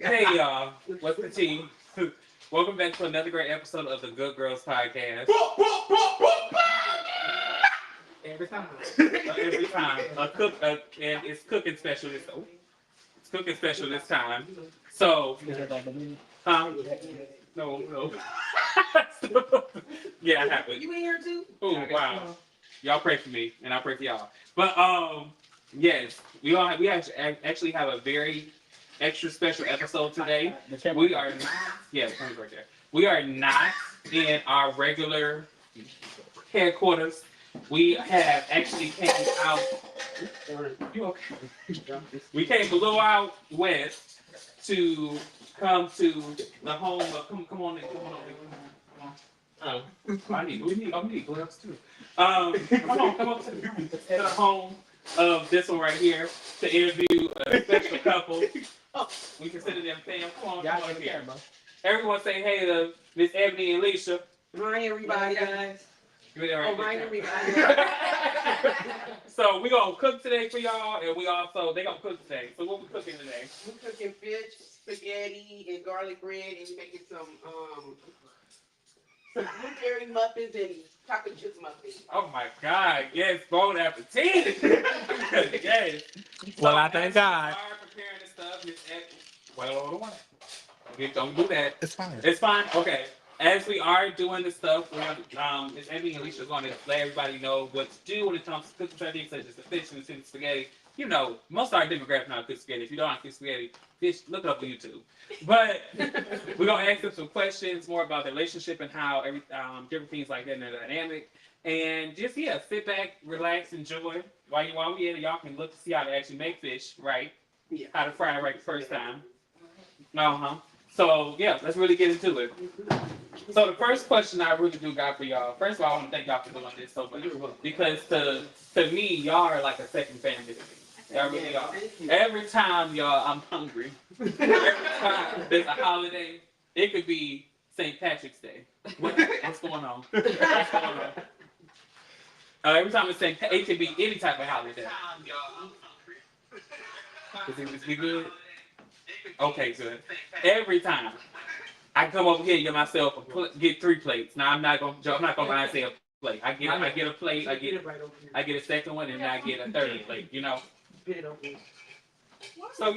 Hey y'all, what's the team? Welcome back to another great episode of the Gworls Podcast. Every time. Every time. And it's cooking special this time. It's cooking special this time. So, no. Yeah, I have it. You in here too? Oh, wow. Y'all pray for me, and I pray for y'all. But, yes, we actually have a very extra special episode today. We are not, right there. We are not in our regular headquarters. We have actually came out. You okay? We came a little out west to come to the home of. Come on in. Oh, we need gloves too. Come on to the home of this one right here to interview a special couple. We consider them fam. Come on here. Everyone say hey to Miss Ebony and Lesha. Hi everybody, guys. Hi everybody. So we gonna cook today for y'all, and they gonna cook today. So what we cooking today? We're cooking fish, spaghetti, and garlic bread, and making some blueberry muffins and chocolate chip muffins. Oh my God! Yes, bon appetit. Yes. Well, I thank God. Preparing this stuff. Don't do that. It's fine. It's fine. Okay. As we are doing this stuff, Miss Ebony and Lesha is going to let everybody know what to do when it comes to cooking things such as the fish and the spaghetti. You know, most of our demographic know how to cook spaghetti. If you don't know how to cook spaghetti, fish, look it up on YouTube. But we're going to ask them some questions more about the relationship and how different things like that in the dynamic. And just, sit back, relax, enjoy. While we in it, y'all can look to see how to actually make fish right. Yeah. How to fry it right the first time. So, let's really get into it. So the first question I really do got for y'all, first of all, I want to thank y'all for doing this so much. Because to me, y'all are like a second family to me. Y'all really are. Every time, y'all, I'm hungry. Every time there's a holiday, it could be St. Patrick's Day. What's going on? Every time it could be any type of holiday. Is this good? Okay, good. Every time I come over here and get myself get 3 plates. Now I'm not gonna buy and say a plate. I get a plate. I get a second one, and then I get a third plate. You know. So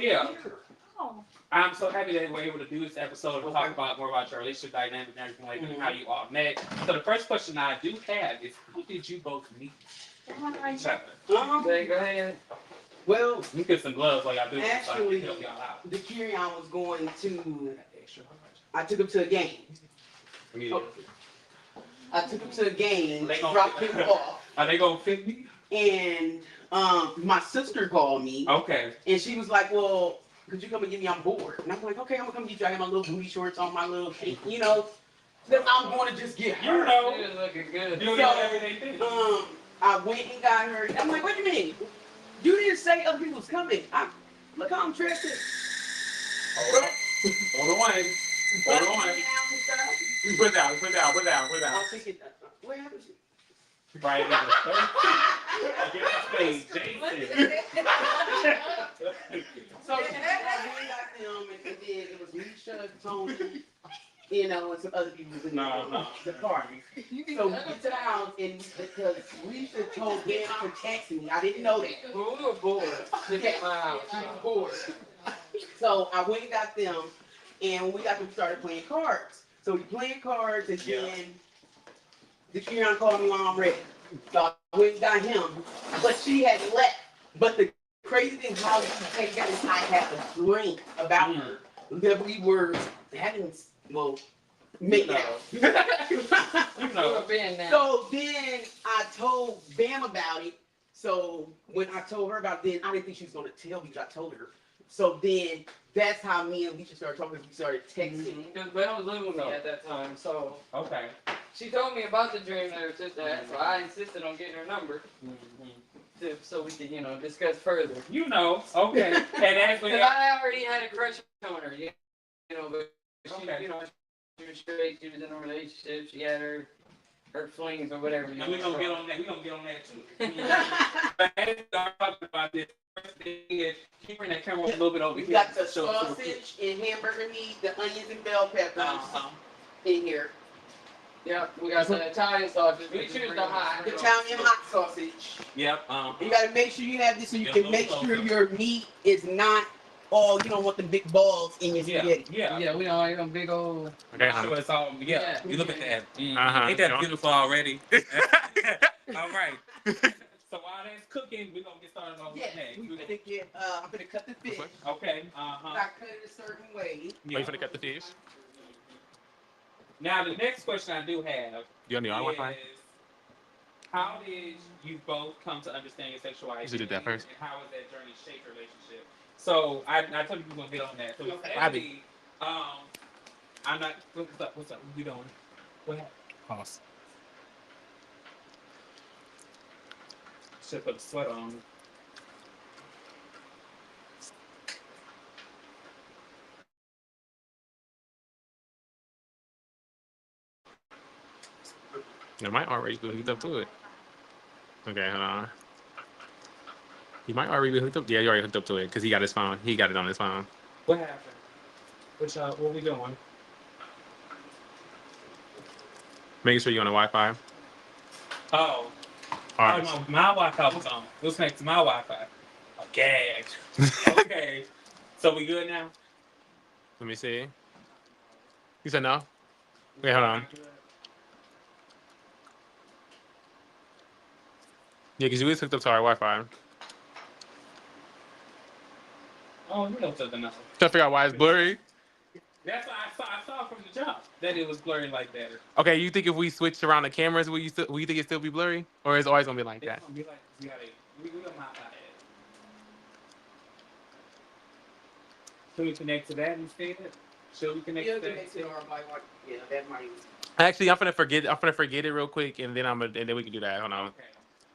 I'm so happy that we're able to do this episode and talk about more about your relationship dynamic and everything like that, how you all met. So the first question I do have is, how did you both meet each other? Go ahead. Well, you get some gloves like I do. Actually, so I can help y'all out. Decurione was going to. I took him to a game. I took him to a game. Dropped him off. Are they gonna fit me? And my sister called me. Okay. And she was like, "Well, could you come and get me on board?" And I'm like, "Okay, I'm gonna come get you. I got my little booty shorts on, my little, that I'm going to just get her." You know, She was looking good. You know everything. I went and got her. I'm like, "What do you mean? You didn't say other people was coming. Look how I'm dressed." Hold on. Put down. I'm thinking, what happened? Right in the face. So I got them, and then it was Misha, Tony, and some other people in the party. So we get to the house, and because Misha told them to text me, I didn't know that. We were bored. She was bored. So I went and got them, and when we got them, we started playing cards. So we playing cards, and then Decurione called me while I'm ready. So I went and got him, but she had left. But the crazy thing how you take that is I had a dream about her that we were having, making out. So then I told Bam about it. So when I told her about it, I didn't think she was going to tell me, but I told her. So then that's how me and Leisha started talking. We started texting. Because Belle was living with me at that time, so Okay. she told me about the dream that her sister had, so I insisted on getting her number so we could, discuss further. Okay. And actually, Because I already had a crush on her, but she, Okay. She was straight, she was in a relationship, she had her flings or whatever. and we're gonna get on that. We're gonna get on that too. But as we are talking about this, thing is, can you bring that camera a little bit over We here? got the Show us real quick. sausage and hamburger meat, the onions and bell peppers Uh-huh. in here. Yep, we got the Italian sausage. We choose the hot. The Italian hot sausage. Yep. You gotta make sure you have this so you Yeah, can those make sure also. your meat is not all, you don't want the big balls in your spaghetti. Yeah, we don't like them big old. Okay, sure it's all. Yeah. Yeah. You look at that. Uh-huh. Ain't that beautiful already? All right. So while that's cooking, we're gonna get started on Yes, next. we gonna get, I'm gonna cut the fish. Okay. I cut it a certain way. Wait for the cut the fish. Now the next question I do have You on the other Wi-Fi? is, how did you both come to understand your sexuality? You should do that first. And how has that journey shaped your relationship? So I told you we were gonna get on that. So Okay. Robbie, I'm not. What's up? What you doing? What happened? Pause. Should put the sweater on. It might already be hooked up to it. Okay, hold on. He might already be hooked up. Yeah, you already hooked up to it because he got his phone. He got it on his phone. What happened? What we doing? Making sure you're on the Wi-Fi. Oh. All right. Oh, no, my Wi-Fi was on. It was next to my Wi-Fi. Okay. Okay. So we good now? Let me see. You said no? Wait, hold on. Yeah, because you was hooked up to our Wi-Fi. Oh, you know something else. Trying to figure out why it's blurry. That's why I saw from the jump that it was blurry like that. Okay, you think if we switched around the cameras, will you think it still be blurry, or is it always gonna be like It's that? gonna be like we don't have that. Should we connect to that instead? Should we connect Yeah, to the that? next thing our bike, yeah, that might. Actually, I'm gonna forget it real quick, and then and then we can do that. Hold on. Okay.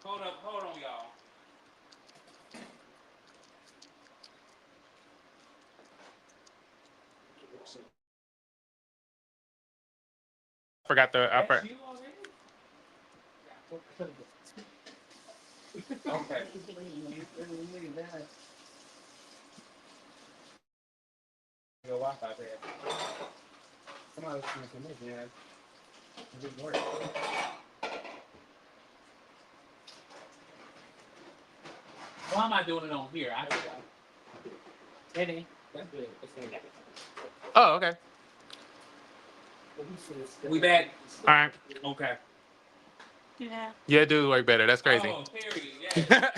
Hold on, y'all. Forgot the. That's you already? Okay. Your Wi-Fi bad. Somebody was trying to make it. It didn't work. Why am I doing it on here? I forgot. Eddie, that's good. That's good. Oh, okay. We back. All right. Okay. Yeah. Yeah, it do work better. That's crazy. Oh, period. Yeah.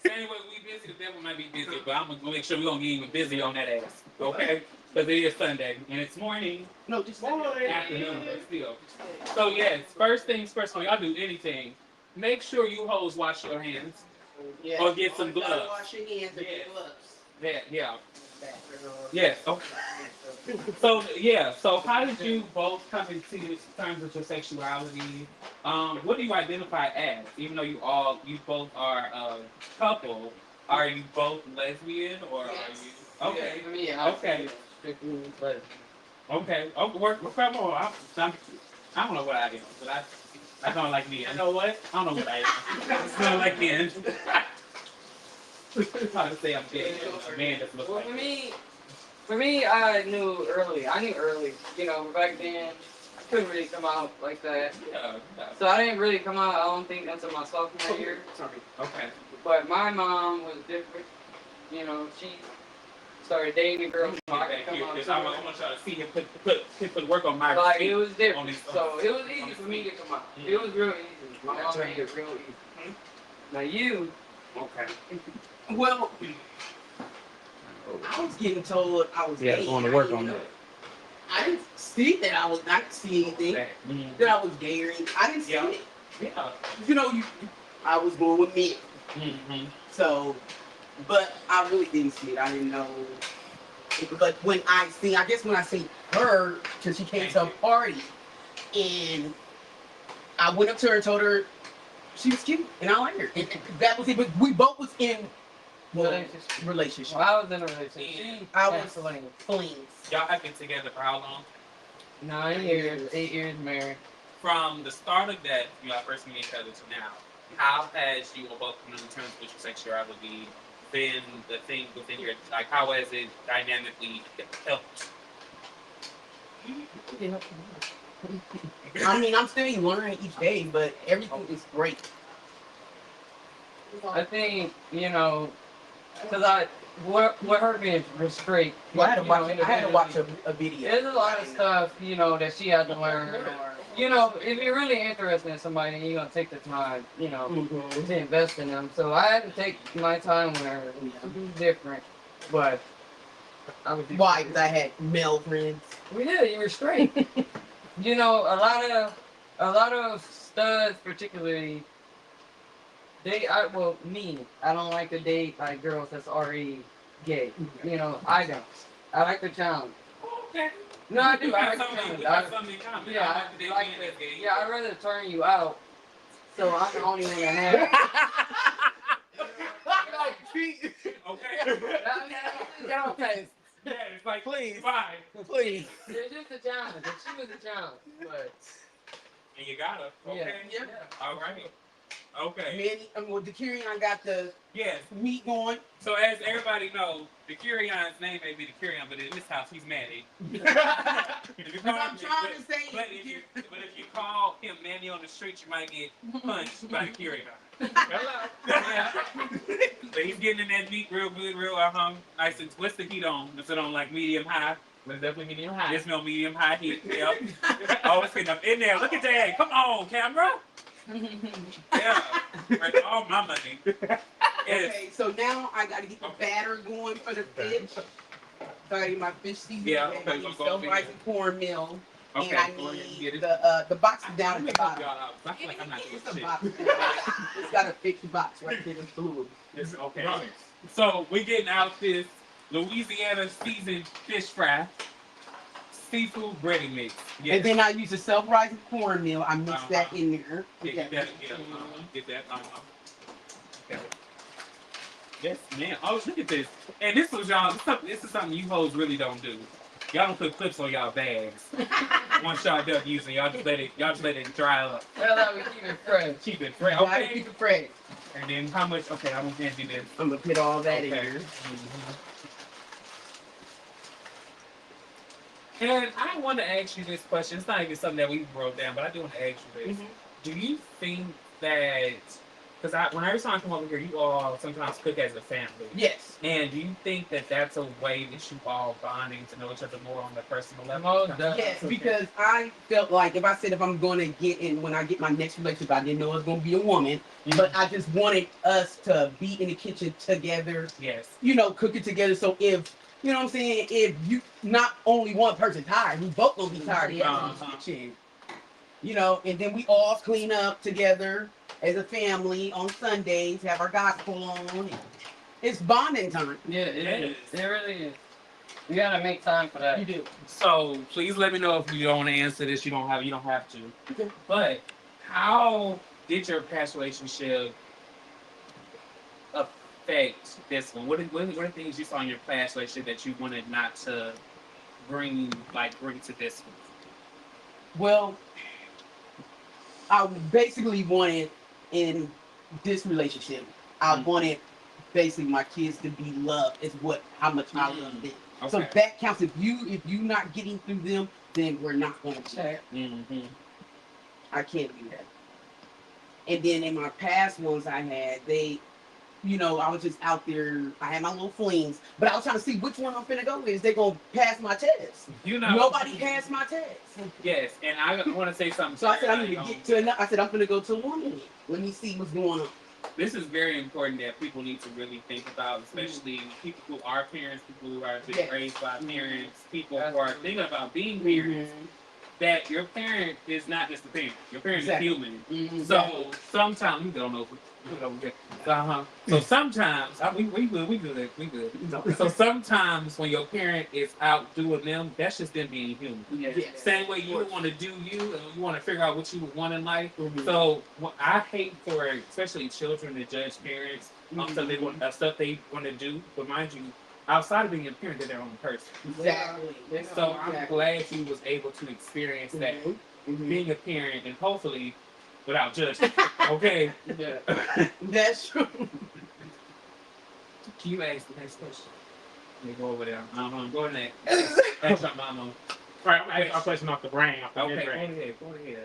Anyway, we busy. The devil might be busy, but I'm gonna make sure we gonna get even busy on that ass. Okay? Because it is Sunday and it's morning. No, just Afternoon, but still. So yes, first things first. When y'all do anything, make sure you hoes wash your hands. Yeah. Or get some You gotta gloves. Wash your hands or Yeah. get gloves. Yeah. Yes. Okay. So how did you both come into terms with your sexuality? What do you identify as? Even though you both are a couple, are you both lesbian or are you? Okay. Yeah, Okay. But Okay. Oh, work more. I don't know what I am, but I don't like men. You know what? I don't know what I am. I don't like men. It's hard to say I'm gay. A man doesn't look well, like for me, I knew early. You know, back then, I couldn't really come out like that. Yeah. So I didn't really come out, I don't think, until my sophomore year. Sorry. Okay. But my mom was different. You know, she started dating a girl. So I could come out I to her. want y'all to see him put work on my Like, feet. it was On different. these- So it was easy for me to come out. It was real easy. My mom made it real easy. Now you, Okay. Well, I was getting told I was gay. going to work on that. I didn't see that I didn't see anything Mm-hmm. that I was gay or anything. I didn't see Yeah. it. Yeah. You know, I was going with men. Mm-hmm. So, but I really didn't see it. I didn't know. But when I seen her, because she came to a party, and I went up to her and told her she was cute, and I liked her. And that was it. But we both was in relationship. well, I was in a relationship. I was Pennsylvania. flings. Y'all have been together for how long? 9 years, 8 years married. From the start of that, y'all first meeting each other to now, how has you both come to terms with your sexuality been the thing within your, like, how has it dynamically helped? I mean, I'm still learning each day, but everything is great. I think, because what her being restrained. Well, I had to watch a video. There's a lot of stuff, that she had to learn. Or, if you're really interested in somebody, you're going to take the time, to invest in them. So I had to take my time with her. It was different. But I was. Why? Because I had male friends. We did. You were straight. A lot of studs, particularly, I don't like to date like girls that's already gay. I don't. I like the challenge. Okay. No, I do. I like the something challenge. in common. Yeah, I like to date men that's gay. Yeah, I'd rather turn you out. So I'm the only one that has. Okay. Yeah, it's like, Please. Fine. Please. It's just a challenge. She was a challenge, but And you got her. Okay. Yeah. All right. Okay. With Decurione, I got the Yes. meat going. So as everybody knows, Decurione's name may be Decurione, but in this house he's Manny. I'm trying to say. But if you call him Manny on the street, you might get punched by Decurione. hello. Yeah. So he's getting in that meat real good, real nice and what's the heat on? Is it on like medium high? It's definitely medium high. There's no medium high heat. Yep. Oh, it's getting up in there. Look at that. Come on, camera. Yeah. Right, all my money. Yes. Okay, so now I got to get the batter going for the fish. So I got to get my fish seasoning. Yeah, I okay, need go self-rising cornmeal. Okay, And I go ahead and need get it. the box is down at the bottom. I feel like I'm not doing It's a shit. box. It's got a fixed box right there in blue. It's okay. So we're getting out this Louisiana seasoned fish fry, seafood breading mix. Yes. And then I use the self-rising cornmeal. I mix that in there. Yeah, get that. Yeah, get that. Okay. Yes, man. Oh, look at this. And this was y'all. This is something you hoes really don't do. Y'all don't put clips on y'all bags. Once y'all done using, y'all just let it dry up. Well, we keep it fresh. Keep it fresh. Gotta Okay. keep it fresh. And then how much? Okay, I'm gonna do this. I'm gonna put all that in Okay. here. And I want to ask you this question. It's not even something that we wrote down, but I do want to ask you this. Do you think that, because when every time I come over here, you all sometimes cook as a family. Yes. And do you think that that's a way that you all bonding to know each other more on the personal level? Most definitely. Yes, because I felt like if I'm going to get in, when I get my next relationship, I didn't know it was going to be a woman, but I just wanted us to be in the kitchen together, Yes. cooking together. So if, you know what I'm saying, if you, not only one person tired, we both going to be tired together in the kitchen. And then we all clean up together as a family on Sundays, have our gospel on. It's bonding time. Yeah, it is. It really is. You gotta make time for that. You do. So please let me know if you don't want to answer this. You don't have to. Okay. But how did your past relationship affect this one? What are things you saw in your past relationship that you wanted not to bring to this one? Well, I basically wanted in this relationship, I wanted basically my kids to be loved. Is how much I love them. Okay. So that counts. If you not getting through them, then we're not going to chat. Mm-hmm. I can't do that. And then in my past ones I had, I was just out there. I had my little flings, but I was trying to see which one I'm finna go with. Is they gonna pass my test? Nobody passed my test. Yes, and I want to say something. So I said I need to get to another. I said I'm gonna go to a woman. Let me see what's going on. This is very important that people need to really think about, especially people who are parents, people who are being raised by parents, people who are thinking about being parents. That your parent is not just a parent. Your parent is human. So sometimes we don't know. So sometimes we good. So sometimes when your parent is out doing them, that's just them being human. Yes. Same way you want to do you, and you want to figure out what you would want in life. So I hate for especially children to judge parents on stuff they want to do. But mind you, outside of being a parent, they're their own person. Exactly. So I'm glad you was able to experience that being a parent, and hopefully without judgment. Okay. That's true. Can you ask the next question? Let me go over there. Go ahead. Ask your mama. All right, I'm asking a question off the brain. Off the Okay, brain. go ahead.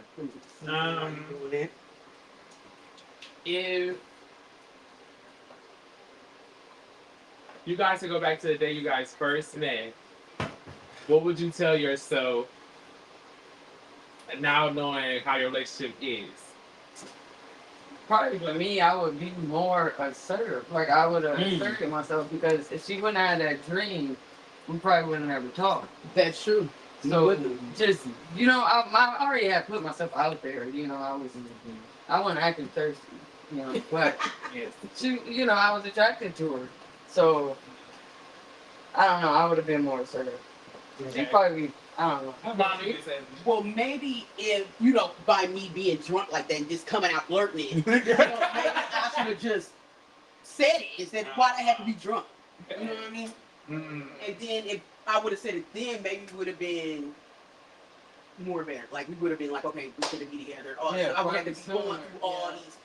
If you guys could go back to the day you guys first met, what would you tell yourself now knowing how your relationship is? Probably for me, I would be more assertive. Like I would have asserted myself because if she wouldn't have had that dream, we probably wouldn't have ever talked. That's true. So just I already had put myself out there. I wasn't acting thirsty. But she, I was attracted to her. So I don't know. I would have been more assertive. She probably, I don't know. Well, maybe if, by me being drunk like that and just coming out flirting it, maybe I should have just said it instead of why I have to be drunk. You know what I mean? Mm-hmm. And then if I would have said it then, maybe it would have been more better. Like, we would have been like, okay, we should be together. I would have to be going through all these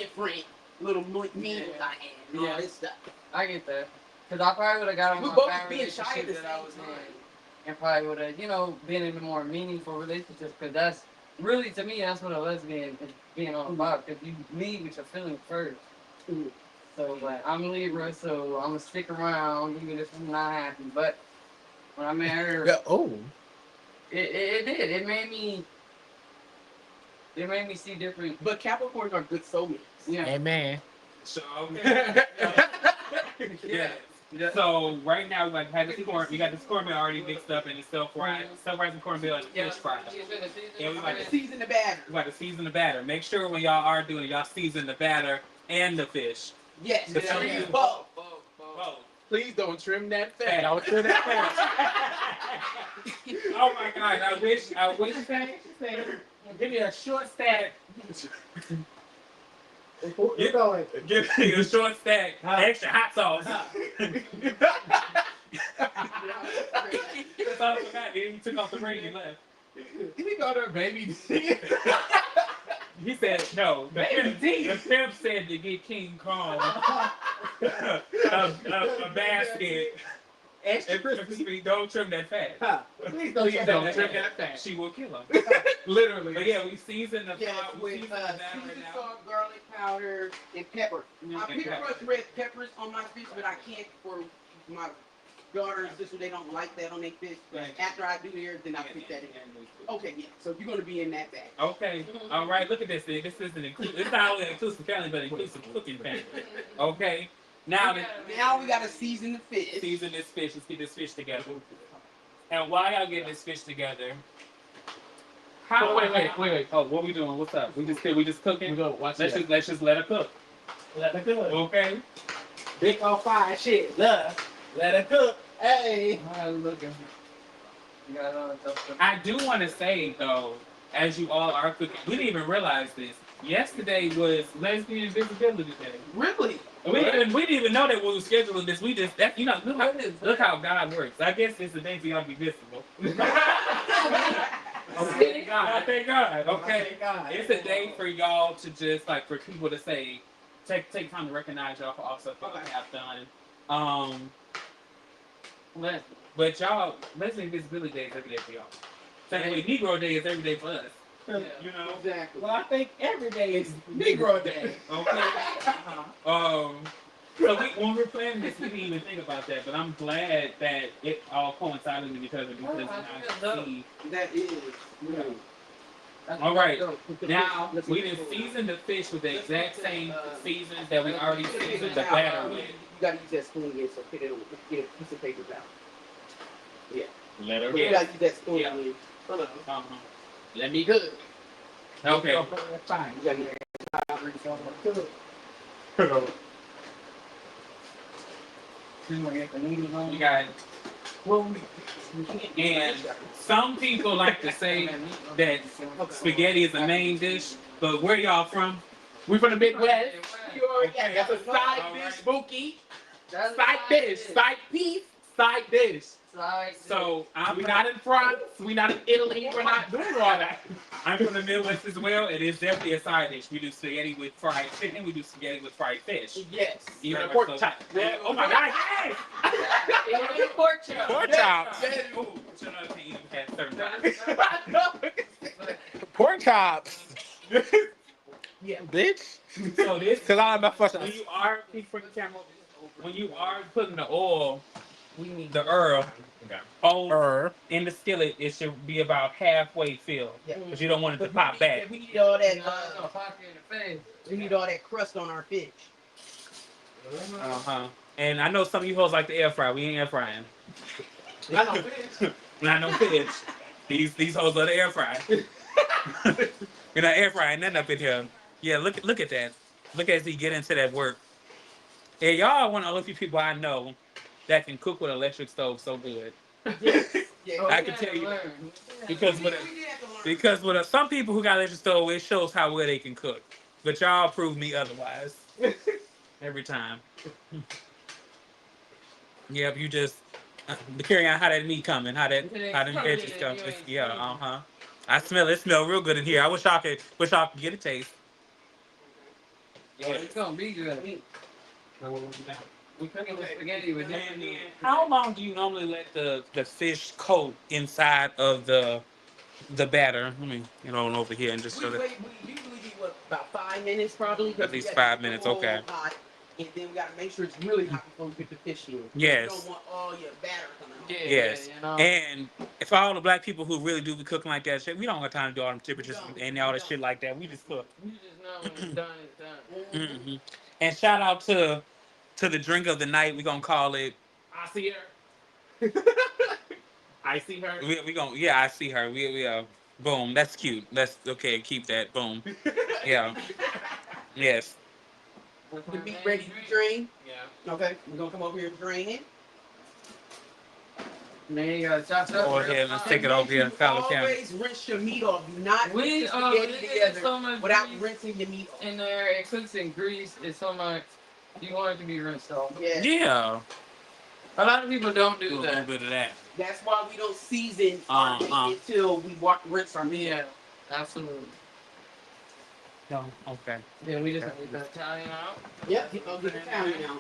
different little meanings I had and all this stuff. I get that. Because I probably would have got on We my both bad being shy at relationship the that I same was time. in. And probably would have, been in a more meaningful relationship. Because that's, really, to me, that's what a lesbian is being all about. Because you lead with your feelings first. Mhm. So, like, I'm a Libra, so I'm going to stick around even if I'm not happy. But when I met her, it did. It made me see different. But Capricorns are good soulmates. Yeah. Amen. So, okay. Yeah. So right now we had this corn. We got this cornmeal already mixed up and it's self-rising cornmeal and fish fry. Yeah, we like to Season the batter. We got to season the batter. Make sure when y'all are doing it, y'all season the batter and the fish. Yes. Yeah. Both. Please don't trim that fat. Don't trim that fat. Oh my God! I wish that. Give me a short stack. Give me a short stack. Extra hot sauce. That's all I forgot. He took off the ring and left. He got her baby. He said no. The pimp said to get King Kong a basket. Extra crispy. Don't trim that fat. Please don't trim that fat. She will kill him. Literally. But yeah, we season the Yeah, we with season the batter seasoned now. salt, garlic powder, and pepper. I And pick pepper. red peppers on my fish, but I can't for my daughter and sister. They don't like that on their fish. Right. After I do theirs, then I pick that in. Okay, yeah. So you're gonna be in that bag. Okay. All right. Look at this thing. This is an inclusive. It's not only an inclusive family, but an inclusive cooking family. Okay. Now Now we gotta season the fish. season this fish. Let's get this fish together. And while y'all getting this fish together, Wait. Oh, what we doing? What's up? We just cooking. We go watch Let's just let her cook. Let her cook. Okay. Big on fire shit. Love. Let her cook. Hey. I'm looking. You got on stuff. I do want to say though, as you all are cooking, we didn't even realize this. Yesterday was Lesbian Visibility Day. Really? We didn't even know that we were scheduling this. We just look how God works. I guess it's the day for y'all to be visible. Thank God. Thank God. Okay. Thank God. It's a day for y'all to just for people to say, take time to recognize y'all for all stuff that you have done. But y'all, Lesbian Visibility Day is every day for y'all. Technically, Negro Day is every day for us. Yeah. You know. Exactly. Well, I think every day is Negro Day. Okay. So when we're planning this, we didn't even think about that. But I'm glad that it all coincided with each other because now see. That is. All right. Now we didn't season the fish with the exact same seasons that we already seasoned the batter with. You gotta use that spoon again, so put it on. Get a piece of paper out. Yeah. Let her You gotta use that spoon Yeah. again. Let me cook. Okay. Fine. You gotta use You got. And some people like to say that spaghetti is a main dish, but where y'all from? We from the Midwest. You already Okay. got a side All dish, right. spooky. Side dish, side piece. side dish. So We not in France. We not in Italy. We're not doing all that. I'm from the Midwest as well. It is definitely a side dish. We do spaghetti with fried chicken. We do spaghetti with fried fish. Yes. Even And pork so- chop. Oh my God! Yes! Pork chop. Pork chops. Yes. Ooh, should not have even had certain times. Pork chops. Yeah. Bitch. So this, Cause I am my first. when you are for the camera, when you are putting the oil, We need the herb on In in the skillet, it should be about halfway filled, Yeah. because you don't want it to pop back. We need all that. Pocket in the face. We need all that crust on our fish. And I know some of you hoes like to air fry. We ain't air frying. I know fish. Not no fish. These hoes love to air fry. You're not air frying nothing up in here. Yeah, look at that. Look as he get into that work. Yeah, y'all are one of the only people I know that can cook with an electric stove so good. Yeah. I can tell you because with some people who got electric stove, it shows how well they can cook. But y'all prove me otherwise every time. Yep, you just carry on how that meat coming, how them veggies come. Yeah, I smell it. It smell real good in here. I wish y'all could get a taste. Yeah, it's gonna be good. We cooking with spaghetti with And then, how long do you normally let the fish coat inside of the batter? Let me get on over here and just We show that. usually be about 5 minutes probably. 'cause At least we gotta 5 get the minutes, whole okay. pot, and then we gotta make sure it's really hot before we put the fish in. Yes. You don't want all your batter coming out. Yeah, Yes. you know. And if all the black people who really do be cooking like that shit, we don't have time to do all them temperatures and all that shit like that. We just cook. You just know when it's done, it's done. hmm And shout out to the drink of the night. We gonna call it. I see her. I see her. We gonna I see her. We boom. That's cute. That's okay. Keep that. Boom. Yeah. Yes. The meat ready to be drained. Yeah. Okay, we're gonna come over here and drain it. And then you gotta chop it up. Go ahead, let's take it over here in Fowler County. Always rinse your meat off. Do not We mix the spaghetti get together so much without grease rinsing your meat off. in there. It cooks in grease. It's so much. You want it to be rinsed off. Yeah. Yeah. A lot of people don't Do do a little that. bit of that. That's why we don't season our meat until we rinse our meat. Yeah, absolutely. No. Okay. Then we just leave the Italian out. Yep, I'll get it down now.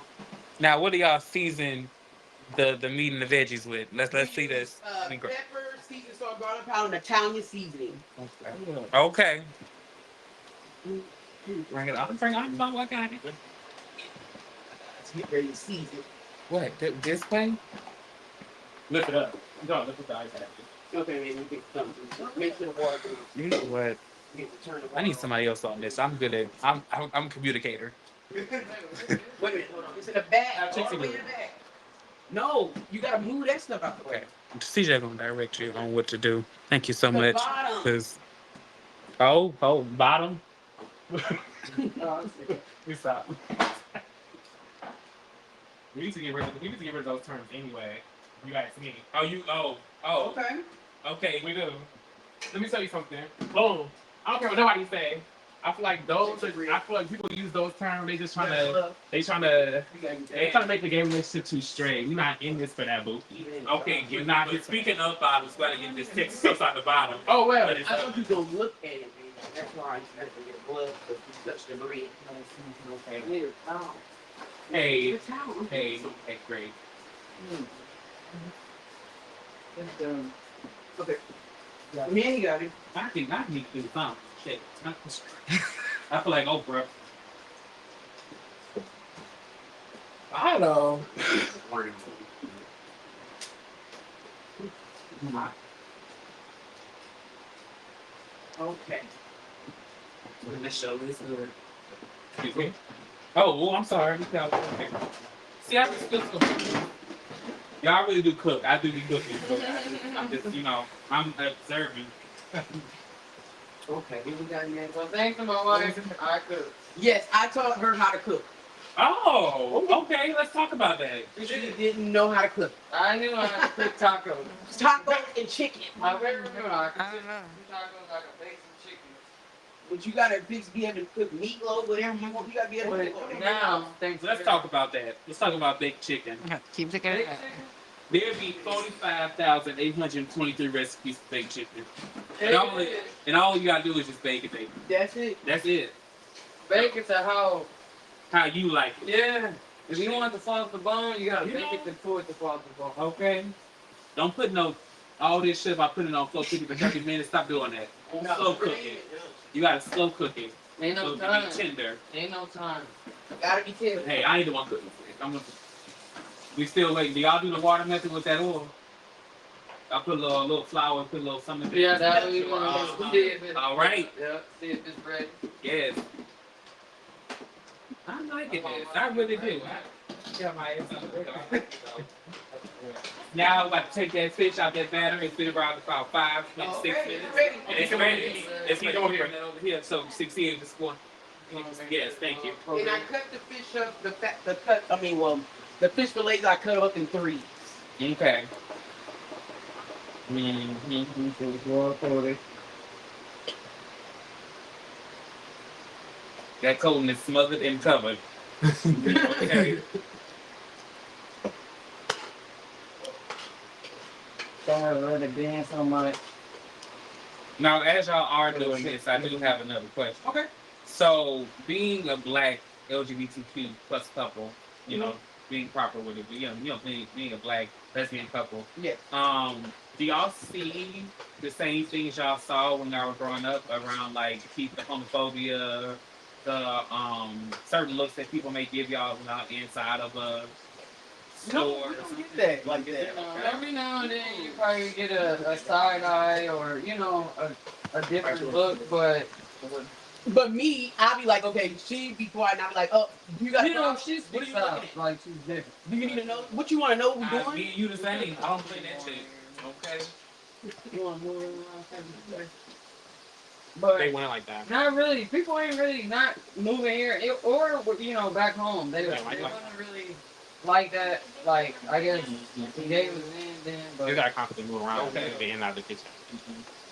Now, what do y'all season the meat and the veggies with? Let's see this. Pepper, seasoned salt, garlic powder, and Italian seasoning. Okay. Bring it up. Bring it up. I got it. Let's get ready to season. What? This way? Lift it up. No, lift the ice at Okay, man, we get something. Make sure the water goes. You know what? Get to turn the I need water somebody else on this. I'm good at. I'm a communicator. on. Wait a minute, hold on. It's in the back. All the way in the back. No, you gotta move that stuff out the way. Okay. CJ gonna direct you on what to do. Thank you so The much. bottom. Cause bottom. We stop. We need to get rid of those terms anyway. You guys me. Okay. Okay. We do. Let me tell you something. Boom. I don't care what nobody say. I feel like people use those terms. They trying to make the game relationship too straight. We're not in this for that, boo. Okay. You're not. Speaking of bottoms, gotta get this text stuff out the bottom. Oh well. I thought you gonna look at it, man. That's why I had to get blood because you touched the bread. Okay. Here, towel. Hey. The towel. Hey. Okay. Great. Okay. Man, you got it. I think I need to do something. Shit. I feel like Oprah. I know. Okay. Let's show this good. Excuse me. Oh, I'm sorry. See, I just feel so. Y'all really do cook. I do be cooking. So I'm just, I'm observing. Okay. Here we got it. Well, thanks to my wife, I cook. Yes, I taught her how to cook. Oh, okay. Let's talk about that. She didn't know how to cook. I knew I had to cook tacos. Tacos and chicken. My favorite meal, I could cook tacos, I could bake some chicken. But you gotta be able to cook meatloaf, whatever you want. You gotta be able to cook. But now, thanks. Let's talk about that. Let's talk about baked chicken. Keep chicken. there'd be 45,823 recipes for baked chicken. And all you gotta do is just bake it, baby. That's it. That's it. Bake it to How you like it. yeah. If you want to fall off the bone, you gotta bake it to fall off the bone. Okay. Don't put all this shit about putting it on slow cooking for 30 minutes. Stop doing that. Slow cook it. You gotta slow cook it. Ain't no So it time. can be tender. Ain't no time. Gotta be careful. Hey, I ain't the one cooking for it. We still waiting. Do y'all do the water method with that oil? I put a little flour, put a little something. Yeah, that's what we want to see if it's All right. Yeah, see if it's ready. Yes. I like it. I really do. Yeah, my Now I'm about to take that fish out that batter and spin it around about 5, maybe 6 minutes. And it's ready. It's ready. Over here. So 16 is one. Yes, thank you. And I cut the fish up, the fish fillets I cut up in 3s. Okay. That colon is smothered and covered. Okay. Sorry, let it dance so much. Now, as y'all are doing this, I do have another question. Okay. So, being a black LGBTQ plus couple, you know, being proper with it, being a black lesbian couple, Yes. do y'all see the same things y'all saw when y'all were growing up around like keep the homophobia, the certain looks that people may give y'all inside of a No, store? we don't get that like that. Every now and then you probably get a side eye or, a different look, but But me, I'll be like, okay, she be quiet, and I'll be like, oh, you got she's what are you out, looking at? like she's different. Do you need to know what you want to know? What we're Me doing? and you the same. I don't play that shit. Okay. You want to move around? They But went like that. not really. People ain't really not moving here or back home. They Yeah, wasn't like- really like that. Like I guess gay was in then, You but gotta constantly move around Okay. the in out of the kitchen.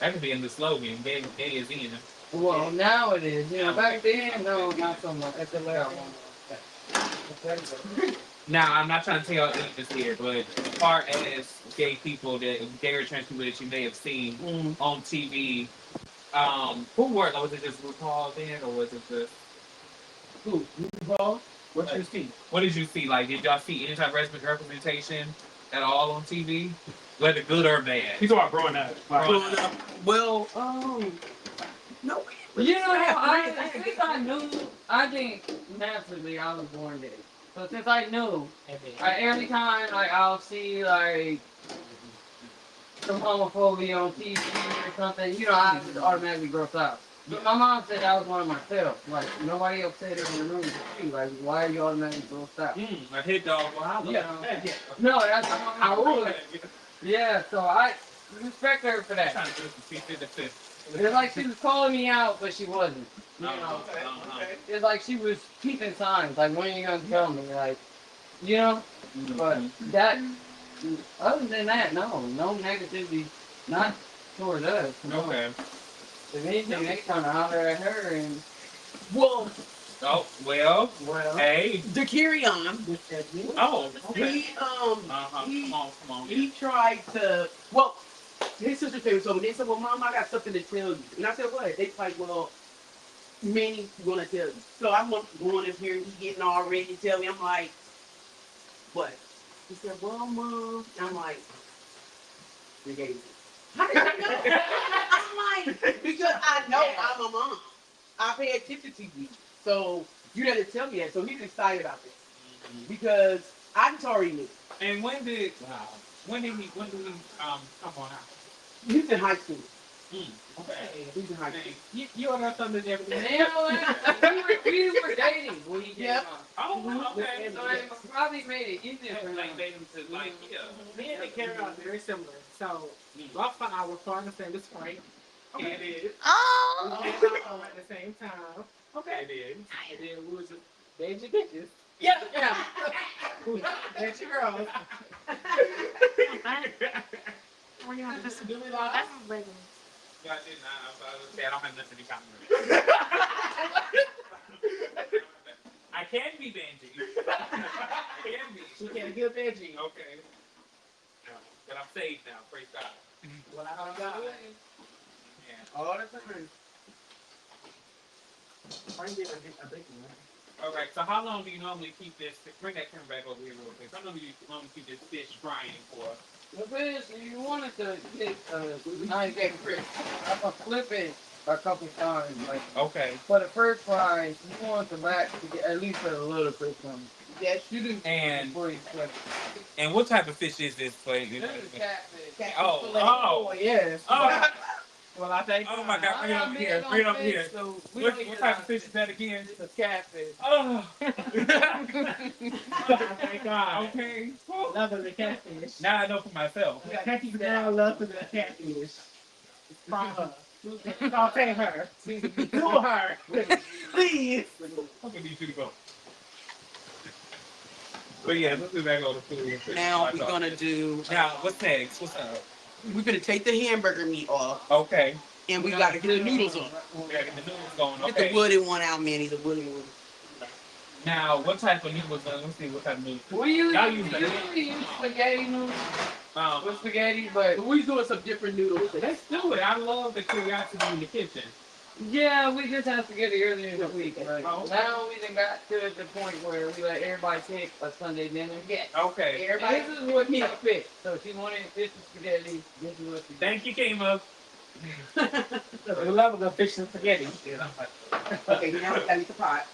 That could be in the slogan. Gay is in. well now it is. Back then no, not so much. That's the way I want. Now, I'm not trying to tell y'all this here, but as far as gay people, gay or trans people that you may have seen on TV, who were those? Was it just RuPaul then, or was it the Who? RuPaul? What you see? What did you see? Like, did y'all see any type of representation at all on TV, whether good or bad? He's about growing up. Growing up. Well, no. Since I knew, I think naturally I was born gay. So since I knew, every time I'll see some homophobia on TV or something, I just automatically gross out. But my mom said that was one of myself. Like nobody else said it in the room but you. Like why are you automatically grossed out? A hit dog. Well, No, that's I would. Yeah, so I respect her for that. trying to do some 50-50. It's like she was calling me out, but she wasn't. Okay. It's like she was keeping signs. Like, when are you gonna tell me? Like, But that, other than that, no negativity, not toward us. No. Okay. If anything, they kind of holler at her and. Well, Oh, well, hey. Decurione. Oh, okay. He Come on. he tried to. Well, his sister came to me. They said, "Well, Mom, I got something to tell you." And I said, "What?" They like, "Well, Manny's gonna tell you." So I'm going up here and he getting all ready to tell me. I'm like, "What?" He said, "Well, Mom." And I'm like, "You're gay." How did you know? I'm like, because I know I'm a mom. I pay attention to you. So you didn't tell me that. So he's excited about this because I just already knew. And when did he come on out? He's in high school. Okay. He's in high school. You all got something every day. we were dating when he came Yep. out. Oh, okay. So it probably made it easier for Like him. dating to like, yeah. Me and Decurione are very similar. So, rough and I were fun the same as Frank. Okay. And then Oh. we came out at the same time. Okay. And then we was just dating bitches. Yeah. That's your girls. Were you on this? Do we That's lie? regular. Yeah, I did not. I don't have nothing to comment. I can be Benji. I can be. She can't get Benji. Okay. But I'm saved now. Praise God. Well, I got Yeah. all the time. I get a big one. All right. So how long do you normally keep this? Bring that camera back over here real quick. How long do you normally keep this fish frying for? The fish, if you wanted to get nice and crisp, I'm gonna flip it a couple times. Like Okay. for the first fry, you want the back to get at least a little crisp on it. Yes, you do. And Before you flip it. and what type of fish is this? This is catfish. Oh. Yes. Oh. Well, I think. Oh my God! Bring it over here. Bring it over here. So What type of fish is that again? It's a catfish. Oh. Thank God. Okay. Love of the catfish. Now I know for myself. Catfish girl love of the catfish. From her. Don't say her. To her. Please. I'm gonna need you to go. But yeah, let's do back on the food. Now we're gonna do. Now, what's next? What's up? We're gonna take the hamburger meat off, Okay. and we gotta get the noodles on. We gotta get the noodles going. Get Okay. the wooden one out, Manny. The wooden one. Now, what type of noodles? Let's see what type of noodles. We Y'all usually use use spaghetti noodles with spaghetti, but We're doing some different noodles. Let's do it. I love the curiosity in the kitchen. yeah, we just had spaghetti earlier in the week. Like, Oh. now we done got to the point where we let everybody pick a Sunday dinner. Yes. Okay. Everybody. This is what Mia picked. So if she wanted fish and spaghetti, this is what she did. Thank you, Kima. We love the fish and spaghetti. Okay, now we gotta get the pot.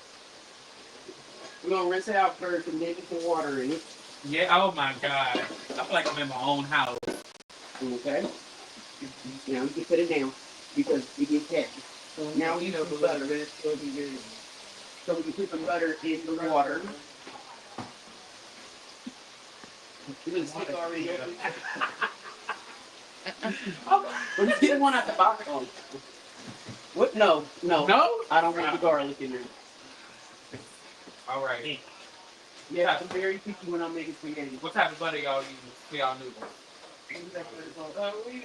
We're gonna rinse it out first and then put some water in it. Yeah. Oh my God. I feel like I'm in my own house. Okay. Now we can put it down because it gets heavy. So Now we you need know some the butter. butter. It'll be good. So we can put some butter in the water. It was thick already. Well, just get one at the bottom. What? No. No? I don't want the garlic in there. All right. Yeah, I'm very picky when I'm making spaghetti. What type of butter y'all use for y'all noodles? We use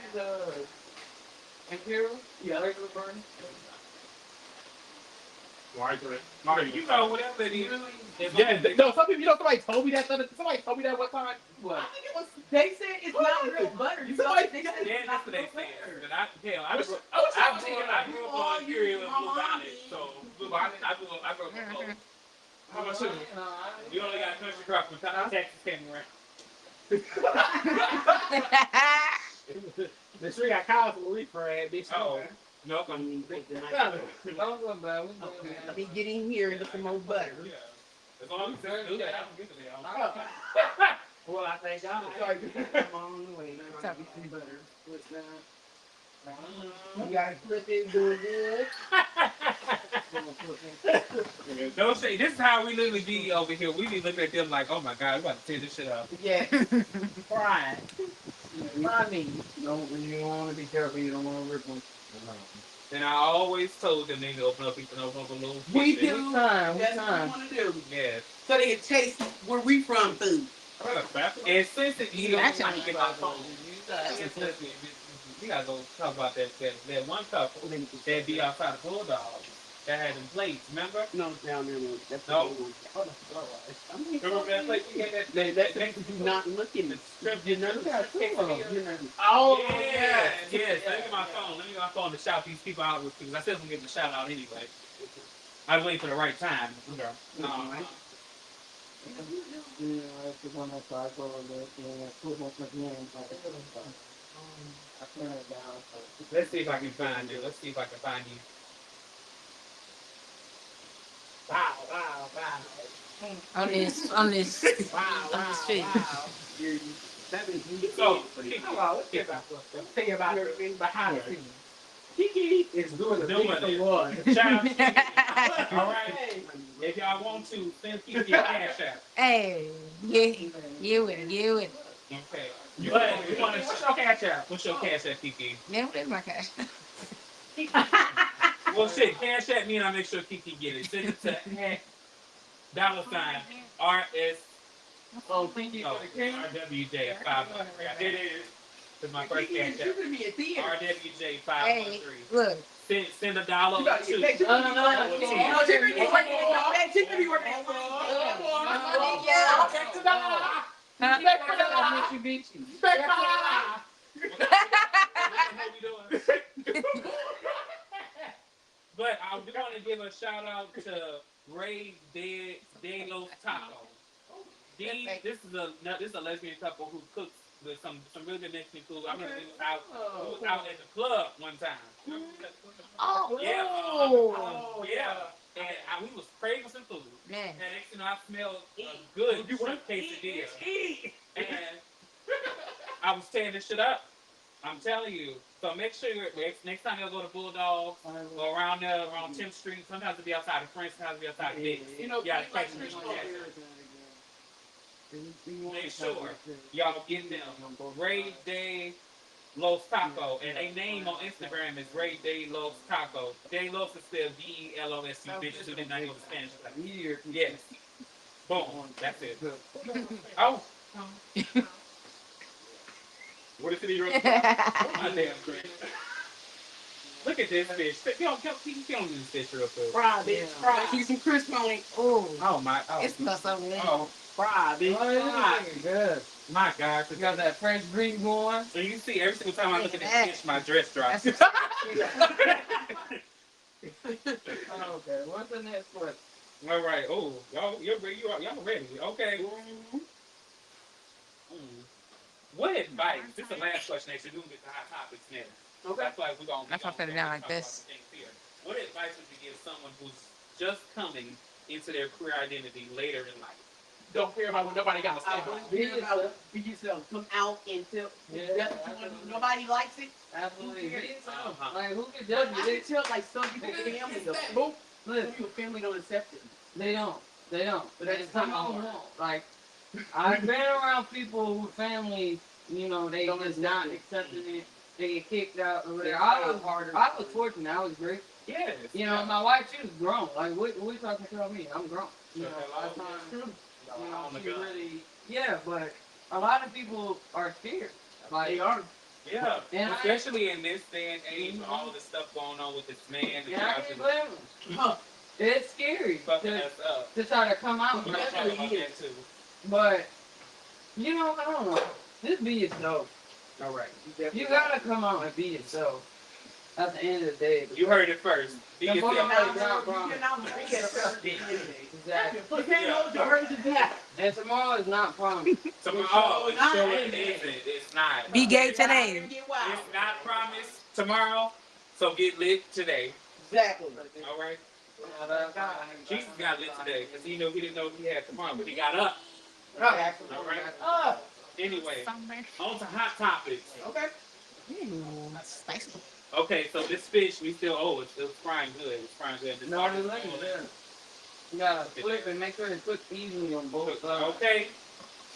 Imperial, Yeah. regular burn. Margaret, you know whatever it is. Yeah, no, some people, somebody told me that. Somebody told me that one time. What? I think it was. They said it's not real butter. You know, they said Yeah, it's that's not what they real said. butter. But I grew up on cereal and Blue Bonnet, so Blue Bonnet, I grew up on both. How about you? You only got country crock when Texas came around. The tree got cows for we fried, bitch. Oh, no, I mean, Don't go bad. We go let me get in here and get some more butter. Yeah. As long as it's good, I can get it down. Well, I thank God. Sorry, I'm on the way. Some butter. What's that? You gotta flip it, do it good. Don't say, this is how we literally be over here. We be looking at them like, oh my God, we about to tear this shit up. Yeah. Fried. Fried me. When you want to be careful, you don't want to rip them. And I always told them they need to open up a little We kitchen. do. Time, That's what we time. want to do. Yes. So they can taste where we from food. And since it, you know, Actually, I get my phone. Yeah. We gotta go talk about that one couple that be outside of Bulldog that had them plates, remember? No, down there. No. That's the No. other one. Remember that plate we had that? That's do not look in the script. You know, Oh, Yes. Let me get my phone to shout these people out because I said I'm gonna give them a shout out anyway. I was waiting for the right time. No. Yeah, that's the one that's like, well, yeah, put my hands like it. I turn it down. Let's see if I can find you. Let's see if I can find you. wow. On this Wow, on this feed. So, Let's tell you about her behind the scenes. Kiki is doing the Doing biggest it. award. shout out to Kiki. All right. If y'all want to, send Kiki a cash app. Hey, you it. Okay. But you want to? What's your cash out? What's your cash app, Kiki? Man, what is my cash? Well, shit, cash at me and I'll make sure Kiki get it. Send it to $RS. Oh, thank you for the camera. RWJ 513. It is. It's my first cash app. RWJ 513. Look, Send $1 or $2. Huh? Mitsubishi. But I do want to give a shout out to Ray De Los Taco. This is a lesbian couple who cooks with some really good Mexican food. I remember we was out at the club one time. Oh, Yeah. And we was craving some food. man. And next thing I smelled a good shrimp quesadilla. And I was tearing this shit up. I'm telling you. So make sure next time you go to Bulldogs or around there, around 10th Street, sometimes it'll be outside of French, sometimes it'll be outside of Big. You know, Yeah, like catch me. Christmas. Make sure y'all get them Ray De Los Taco, and their name on Instagram is Ray De Los Taco. De Los is spelled DELOS. You bitches who did not go to Spanish. Yes. Boom. That's it. Oh. What is it in your My damn friend. Look at this fish. You don't use this fish real quick. Fry, bitch. Fry. Keep some crisp on it. Oh my. Oh. It smells so good. Oh. Fry, bitch. Fry. Good. My God. You got that French breeze going. So you see, every single time I look at this fish, my dress drops. Okay, what's the next one? All right. Oh, y'all ready? Okay. What advice? This is the last question. Actually, we're gonna get to hot topics now. Okay. That's why we're gonna. That's why I put it down like this. What advice would you give someone who's just coming into their career identity later in life? Don't care about what nobody got to say. Be yourself. Come out and tell. Yeah, Nobody likes it. absolutely. Uh-huh. Like, who can judge I you? can tell like some people family though. Listen, Your family don't accept it. they don't. But that's that's some how of them hard. won't. Like, I've been around people who families, you know, they just not accepting it. They get kicked out or whatever. I was fortunate. I was great. Yes. You know, my wife, she was grown. Like, what are you talking about me? I'm grown. You know, a lot of times, you know, she really, yeah, but a lot of people are scared. Like, They are. Yeah. And Especially in this day and age, with all the stuff going on with this man. And yeah, I can't blame them. It's scary fucking us up. to try to come out. We're gonna talk about that too. But, you know, I don't know. Just be yourself. All right. You gotta come out and be yourself. At the end of the day. You heard it first. Be The yourself. bottom Exactly. You can't hold your hurt to death. And tomorrow is not promised. Tomorrow, Not sure it. it isn't. It's not. Be gay Get today. wild. It's not promised tomorrow, so get lit today. Exactly. All right. Jesus got lit today because he didn't know he had tomorrow, but he got up. Exactly. All right. Anyway, Summer. on to hot topics. Okay. Ooh, spicy. Okay, so this fish we still it was frying good. It was frying good. This No, water it's is like going that. in. You gotta flip and make sure it cooks evenly on both sides. Okay,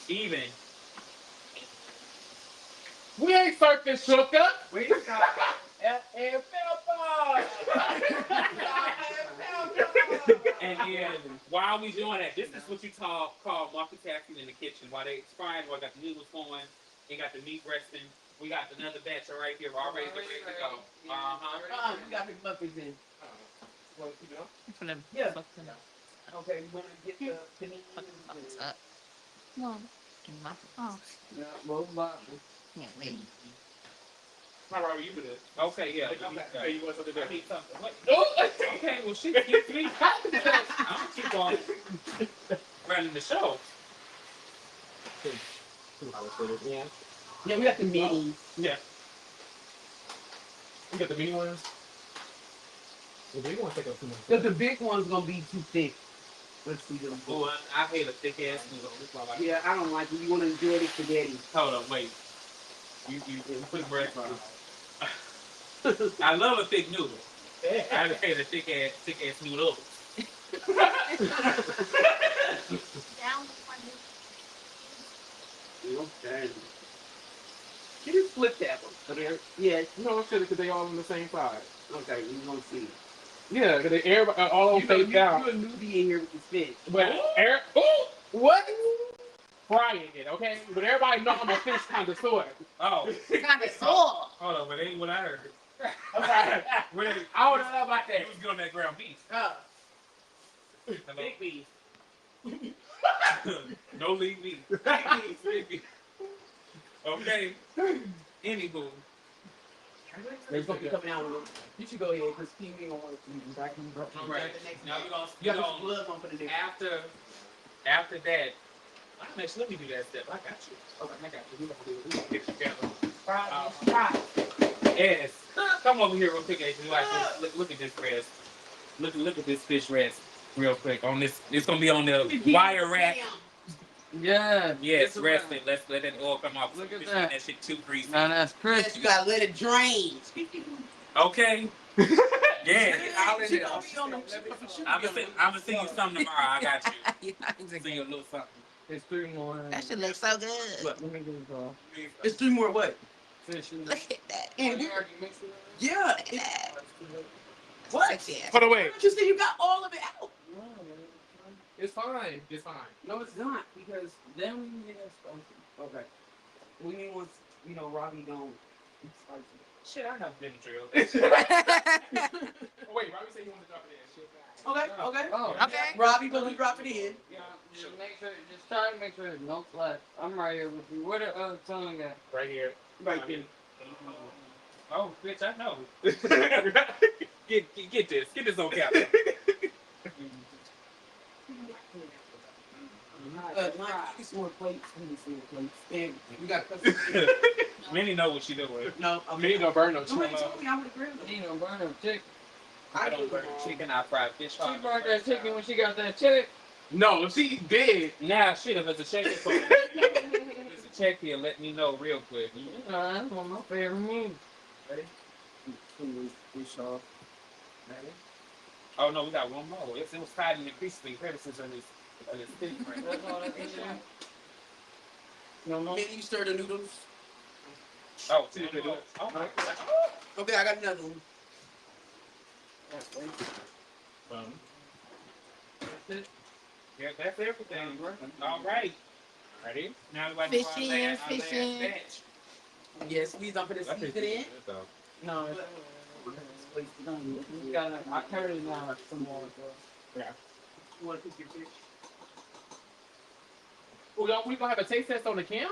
even. We ain't surfing sugar. We got And then while we doing that, this is what you call multitasking in the kitchen. While they frying, I got the noodles going, they got the meat resting. We got another batch right here, already ready to go. You got big muffins in. For them. Yeah. Fuck them. Okay, you wanna get the What's up? No. In my house. Yeah, both boxes. Can't wait. How are you with it? Okay, yeah. Hey, you want something I better? need something. What? Okay, well, she excuse me. I'm gonna keep on running the show. Yeah. Yeah, we got the minis. Yeah. You got the mini ones? The big ones take up too much. Cause the big one's gonna be too thick. Let's see them. Oh, I hate a thick ass noodle. This one, like, Yeah, I don't like it. You wanna enjoy the spaghetti. hold on, wait. You put bread on. I love a thick noodle. I just hate a thick ass noodle. Okay. Can you flip that one? Yeah. No, I'm sure because they all on the same side. Okay, you gonna see. Yeah, because they all You know, face down. you're a newbie in here with this fish. But what? Frying it, okay? But everybody know I'm a fish connoisseur. Oh, Kind of sore. hold on, but that ain't what I heard. Really? I don't know about that. Who's good on that ground beef? Uh, Hello? big beef. Don't leave me. Okay. Anywho. There's gonna be coming out with it. You should go ahead because Pee Wee don't want to be back in the All right. Now You got some blood on for the next. after that. Let me do that step. I got you. Okay, I got you. We gonna get together. Yes. Come over here real quick, Adrian. Look at this rest. Look at this fish rest real quick. On this, it's gonna be on the wire rack. Yeah. Yes, resting. Let's let it all come off. Look at Fish that. That shit too greasy. Now that's Chris. Yes, you gotta let it drain. Okay. Yeah. I'm I'm gonna send you something tomorrow. I got you. Send you a little something. There's 3 more. That should look so good. Look, let me get it all. It's 3 more what? Fish in Look at that. And You already mixed it yeah. Look at that. What? Sexy ass. Hold on, wait. You said you got all of it out. up? It's fine. It's fine. No, it's not because then we can get it spicy. Okay. We mean once Robbie don't eat spicy. Shit, I have been drilled. Oh, wait, Robbie said you want to drop it in. Shit. Okay. Oh, Okay. Robbie, but we drop it in. Yeah, just make sure, just try to make sure there's no flash. I'm right here with you. Where the other tongue at? Right here. Right there. Oh, bitch, I know. Get this. Get this on camera. Mike, you some more plates. We need some more plates. And we got Minnie know what she doing. No, I mean, don't burn no Somebody chicken. told me I would have grilled them. You know, burn them chicken. I don't burn chicken. I fry fish. She burned that chicken when she got that check. No, she did. Nah, shit. If it's a check, if it's a check here, let me know real quick. That's one of my favorite movies. Ready? Fish off. Oh no, we got one more. It was tied in the crevices on this thing right That's all that is. No more. Maybe you stir the noodles. Oh, see if they do it. Oh my God. Okay, I got another one. That's it. Yeah, that's everything. All right. Ready? Now everybody Fish know our in, last fish in. batch. Yes, we don't put the season in. No, it's you gotta, I carry it now some more. You want to cook your fish? We gonna have a taste test on the cam?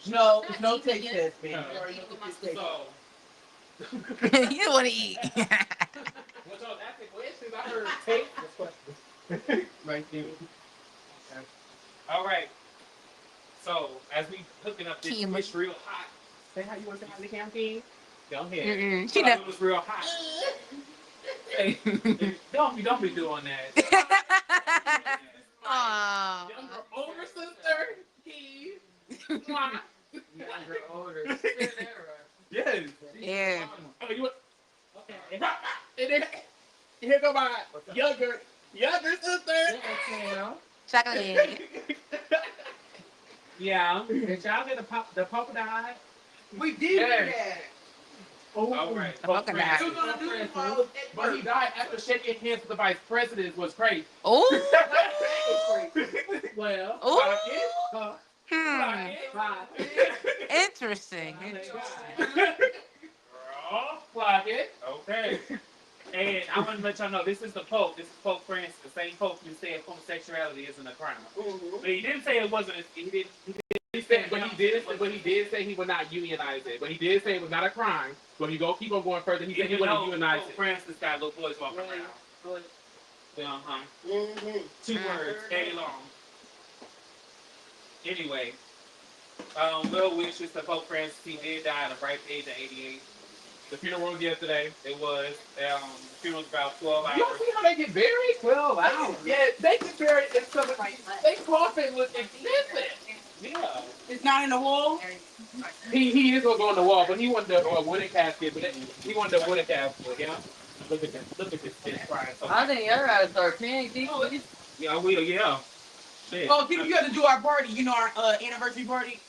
No, it's no taste test, man. No. You already know what this So, You want to eat. What y'all asking questions? I heard taste questions. right there. all right. So, as we hooking up this Kim. fish real hot, Say how you want to have the campaign. go ahead. Mm-mm. So She it was real hot. Hey, don't be doing that. Aw. Younger, older sister. He. Mwah. Younger, older. Yeah, Yes. Yeah. Oh, you want? Okay. And then here go my younger sister. Chocolate. Yeah. Did y'all get the polka dot? We did Yeah. that. All right. The polka dot. We was gonna do it while I was at But he work. died after shaking hands with the vice president was crazy. Oh. Well, Oh. Interesting. Clock it. Okay. And I want to let y'all know this is the Pope. This is Pope Francis, the same Pope who said homosexuality isn't a crime. But he didn't say it wasn't. He didn't. he said, but he did say he would not unionize it. But he did say it was not a crime. But he keep on going further. He said he wouldn't unionize Pope it. Francis got little boys walking around. Uh-huh. 2 words, very long. Anyway, well wishes to Pope Francis. He did die at a ripe age of 88. The funeral was yesterday. It was. The funeral was about 12 hours. You don't see how they get buried? 12 hours. Yeah, they get buried in something like they coffin was expensive. Yeah. It's not in the wall. He is gonna go on the wall, but he wanted the wooden casket. But he wanted the wooden casket. Yeah. Look at this. Look at this. It's crying. So I think y'all gotta start paying people. yeah, I will. Yeah. Shit. Oh, Kim, you got to do our party. You know our anniversary party.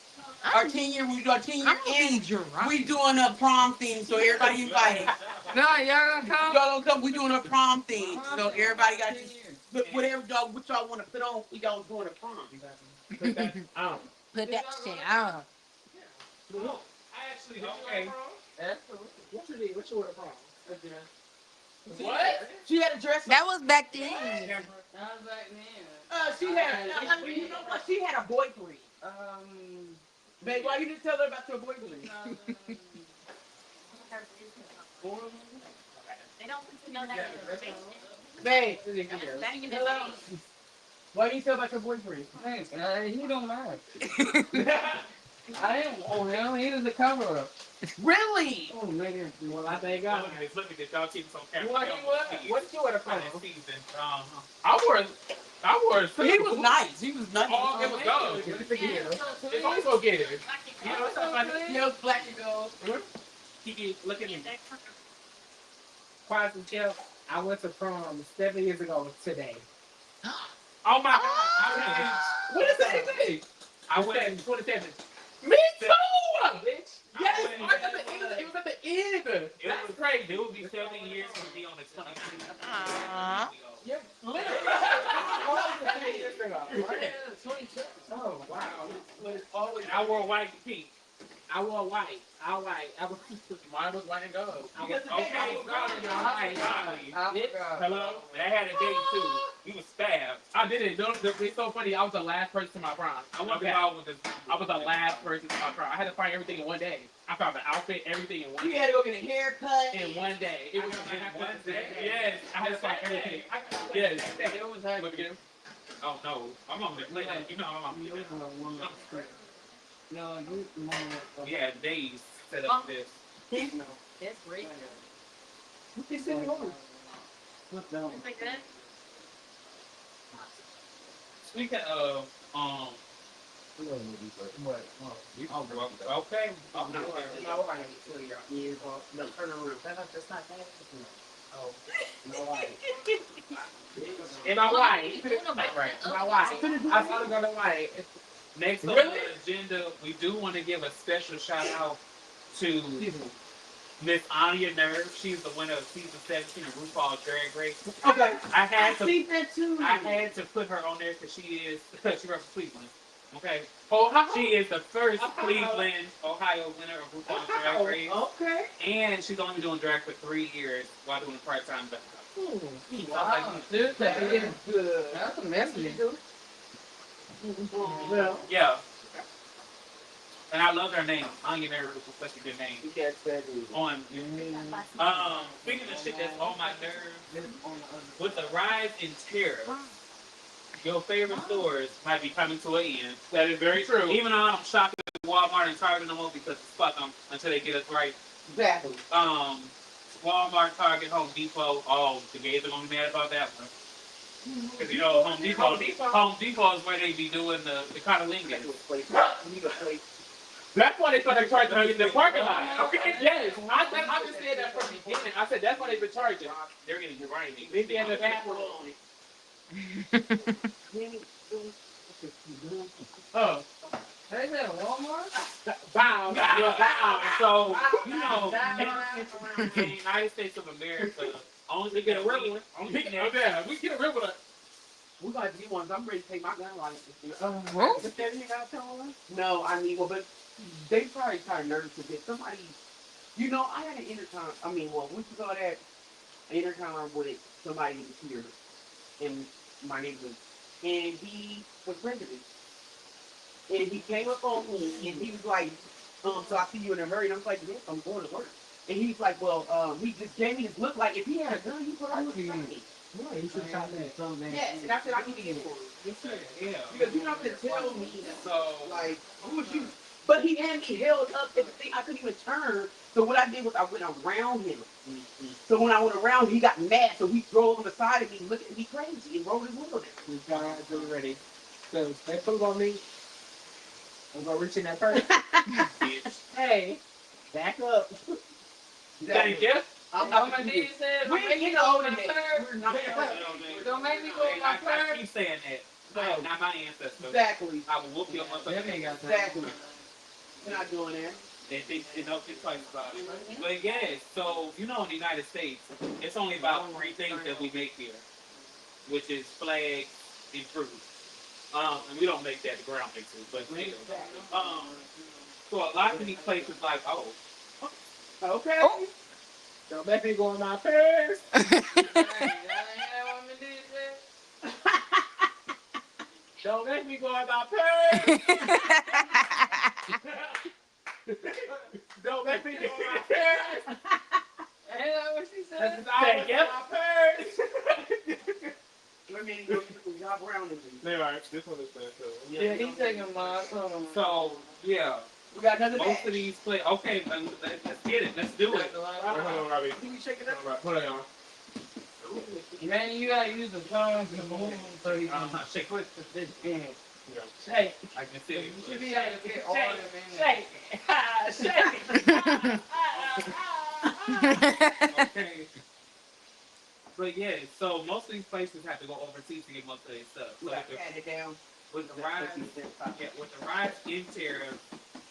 Our 10 year. We do our 10 year, I'm gonna be and drunk. we doing a prom thing, so everybody invited. No, y'all gonna Y'all come? don't come. We doing a prom thing, so everybody got to put whatever what y'all want to put on. We y'all doing a prom. put that out. Put that shit on. I actually okay. What's your order from? What? She had a dress. That was back then. She had. You know what? She had a boyfriend. Babe, why you didn't tell her about your boyfriend? They don't want to know that. Babe, Back in the hello. day. Why you tell about your boyfriend? He don't matter. I didn't want him. He was the cover up. Really? Oh, nigga. Well, I thank Look God. at this. Look at this. Y'all keep this on camera. What you would have Kind found? of season. I wore. He was nice. He was nice. Oh, it was gold. It's always go get it. You know what's so funny? He was black and gold. Kiki, look at me. Quiet and chill. I went to prom 7 years ago today. Oh my God. What is that thing? I went. 27. Me too! Bitch. Yes, it was at the end. That's crazy. It would be 7 years to be on the 20th. Aww. Yeah, literally. 7 years ago. Oh, wow. I wore white and pink. I wore white. Mine was white and gold. Okay. Hello? I had a date too. You was fab. I did it. It's so funny. I was the last person to my prom. I was the last person to my prom. I had to find everything in one day. I found the outfit, everything in one You day. had to go get a haircut. In one day. It was In one day? Yes. I had to find everything. Yes. It was like, Look again. Oh no, I'm on the play. You know I'm on the no, you, We had days set up this. That's great. It's in yours. What's that? Like that? Speaking of What? okay. No, turn around. That's not that. Oh. Am I white? Right. Am I white? I thought it was gonna white. Next on Really? the agenda, we do want to give a special shout out to Miss Anya Nerve. She's the winner of season 17 of RuPaul's Drag Race. Okay. I had to See that too. I had to put her on there because she represents Cleveland. Okay. Oh, She is the first Cleveland, Ohio winner of RuPaul's Drag Race. Okay. And she's only been doing drag for 3 years while doing part-time stuff. Wow, dude, that is good. That's a message. Well, Yeah. And I love her name. Anya Nerve is such a good name. that's that is. On speaking of shit that's on my nerves, with the rise in terror, your favorite stores might be coming to an end. that is very true. Even though I don't shop at Walmart and Target no more because fuck them until they get us right. Exactly. Walmart, Target, Home Depot, all the gays are gonna be mad about that one. Because you know Home Depot is where they be doing the cunnilingus. That's why they thought they charged me in the parking lot. Okay, yes. I just said that from the beginning. I said that's why they've been charging. They're gonna get right. They be in the bathroom. Oh. Hey, that Walmart? Bow. Bow. So, you know, in the United States of America, only thing Get a real that one. only We thing get a real one. We got to get one. I'm ready to take my gun license. Whoa. Is that you got to tell us? No, I need one, but they probably kind of nervous to get somebody. You know, I had an intercom. I mean, well, we should go to that intercom with somebody here, and my neighbor, and he was president. And he came up on me, and he was like, so I see you in a hurry. And I was like, yes, I'm going to work. And he's like, well, he just gave me this look like if he had a gun, he probably would have shot me. Right, you should shop that so bad. Yes, and I said, I can get one. Yes, sir. Yeah. Because you don't have to tell me, So, like, who was you? But he had me held up at the thing. I couldn't even turn. So what I did was I went around him. So when I went around, he got mad. So he drove on the side of me, looking at me crazy, and rolled his window down. We guys are ready. So, they put on me. I'm going to reach in that purse. bitch. Hey, back up. Thank you. I'm All not my gonna dude said, We don't ain't make me getting go older on than my that. purse. We're not Don't make me go on my I purse. keep saying that. Not my ancestors. Exactly. I will whoop your Them motherfucker. ain't got that. Exactly. We're not doing that. They think twice about it. But yes, so you know in the United States, it's only about 3 things that we make here, which is flags and fruit. And we don't make that, the ground makes it, but still. So a lot of these places like, Okay. Oh. Don't let me go in my purse. Don't let me go in my purse. Don't let me go in my purse. Ain't that what she said? That's always in my purse. Let me go y'all around with me. All right, this one is better. Yeah, he's taking mine. So yeah, We got another most batch. of these play. Okay, let's get it. Let's do it. Hold on, Robbie. Can we shake it up? Hold on. Man, you gotta use the tongue to move so you can Shake. push the fish in. Shake. I can see You it. should be able to get all of them in there. Shake. Okay. But yeah, so most of these places have to go overseas to get most of their stuff. So Pat it down. with the rise in tariffs,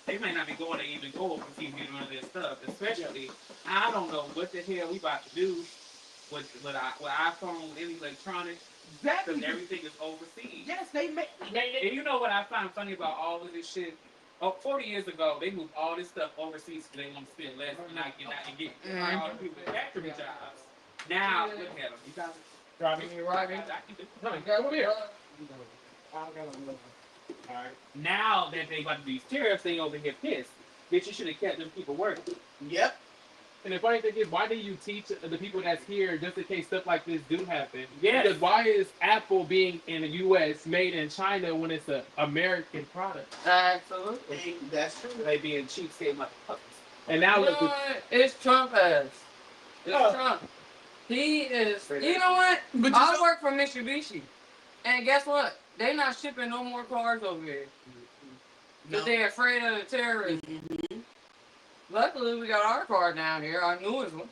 they may not be going to even go overseas and get none of their stuff. Especially, I don't know what the hell we about to do with iPhone, any electronics, because Exactly. everything is overseas. Yes, they make. And you know what I find funny about all of this shit? 40 years ago, they moved all this stuff overseas because they want to spend less and not get all the people factory jobs. Now, look at them. You got it. Robbie. Robbie. No, you got one here. Alright. Now that they about to do these tariffs, they over here pissed. Bitch, you should have kept them people working. Yep. And the funny thing is, why do you teach the people that's here just in case stuff like this do happen? Yes. Because why is Apple being in the U.S. made in China when it's an American product? Absolutely. That's true. They being cheapskate motherfuckers. And now You know look, what? It's Trump ass. It's Oh. Trump. He is. You know what? But you I know- work for Mitsubishi, and guess what? They're not shipping no more cars over here because they're afraid of the terrorists. Mm-hmm. Luckily, we got our car down here, our newest one.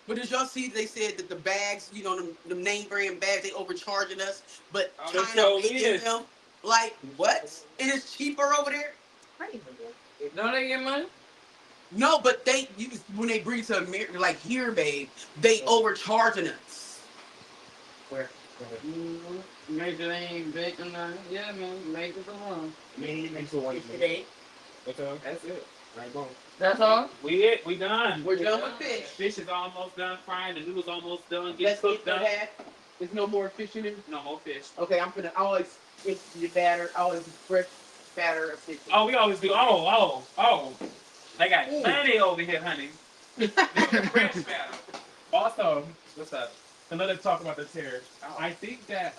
But did y'all see they said that the bags, you know, the name brand bags, they overcharging us, but Oh, China so making is. them? Like, what? And it's cheaper over there? Don't they get money? No, but they use when they bring to America, like here, babe, they overcharging us. where? Maybe they ain't baking nothing. Yeah, man, make it the one. Thanks for one. Today, That's all. That's it. Alright, boom. That's all. We done. we're done with fish. Fish is almost done frying. The noodles almost done. Let's Get get cooked for up. that. There's no more fish in it. No more fish. Okay, I'm gonna always get the batter, always fresh batter of fish. Oh, we always do. Oh. They got plenty over here, honey. Fresh batter. Also, What's up? another talk about the tariffs. I think that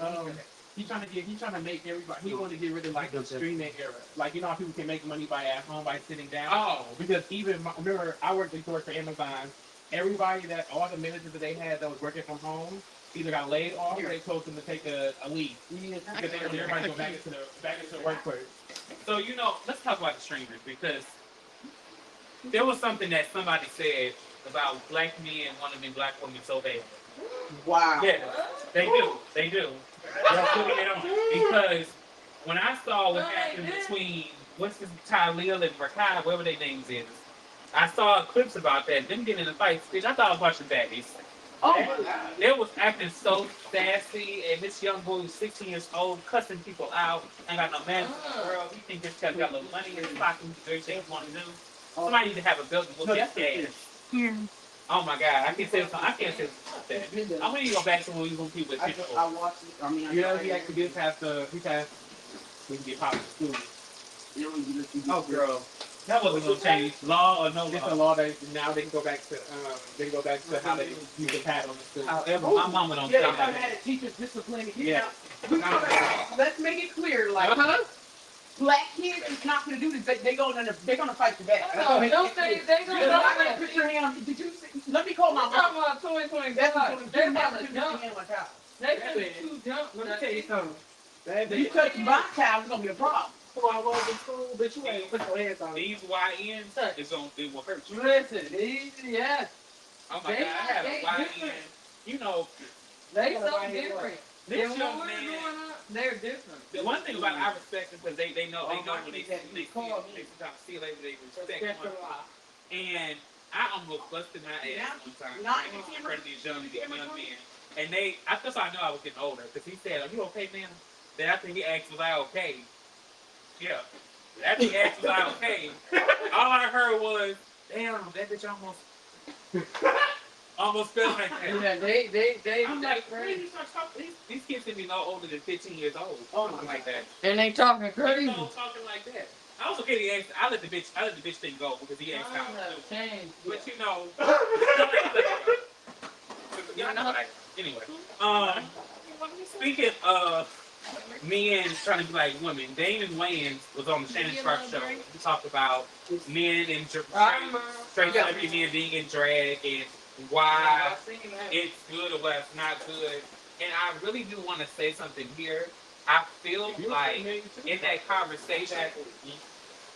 he's trying to make everybody. He want to get rid of like the streaming era. Like you know how people can make money by at home by sitting down. Oh. Because remember I worked before for Amazon. Everybody all the managers that they had that was working from home either got laid off or they told them to take a leave because they wanted everybody to go back into the workforce. So, you know, let's talk about the streamers because there was something that somebody said about black men want to be black women so bad. Wow. Yeah, they do. They do. Because when I saw what happened between, what's this, Tylil and Rakai, whatever their names is, I saw clips about that, them getting in a fight. Bitch, I thought I was watching baddies. Oh my God. They was acting so sassy, and this young boy who's 16 years old, cussing people out, ain't got no manners in the world. He think this guy's got a little money in his pocket, he can do everything he want to do. Somebody need to have a belt and whoop his ass. Oh my God, I can't say something. I can't say something like that. I'm gonna go back to when we were people with I people. watched it. I mean, You know he actually did pass we can get popular school. Oh girl, that wasn't gonna change. Law or no It's a law. law that now they can go back to how they use the pad on the school. However, my mama don't Yeah, say they probably that. had a teacher's discipline. Yeah. Let's make it clear, like black kids is not gonna do this. They're gonna fight you back. No, don't they gonna Put your hand on. Did you see? Let me call my I'm mom. talking about 2020. That's They're what about never to put your jump. hand on my child. They finna two jump. Let me tell you something. If you touch my child, it's gonna be a problem. I was in school, but you ain't put your hands on These YNs is gonna it will hurt you. Listen, these, yes, Oh my God, I had a YN. You know, they so different. this And young when we're man. growing up, they're different. The one thing about it, I respect them because they know when they Call me. sometimes see it later, they respect one. And I almost busted my ass one time Not in front of these young men. And that's how I know I was getting older because he said, "Are you okay, man?" Then after he asked, "Was I okay?" Yeah. After he asked, "Was I okay?" All I heard was, "Damn, that bitch almost." Almost felt like that. Yeah, they. I'm like, where did you start talking? These kids should be no older than 15 years old. Something like that. And they talking You crazy. know, talking like that. I was okay. He asked, I let the bitch thing go because he asked out. But you know, anyway. Speaking of men trying to be like women, Damon Wayans was on the Shannon Sharp show. He talked about men and straight celebrity men being in drag and why it's good or why it's not good. And I really do want to say something here. I feel like in that conversation,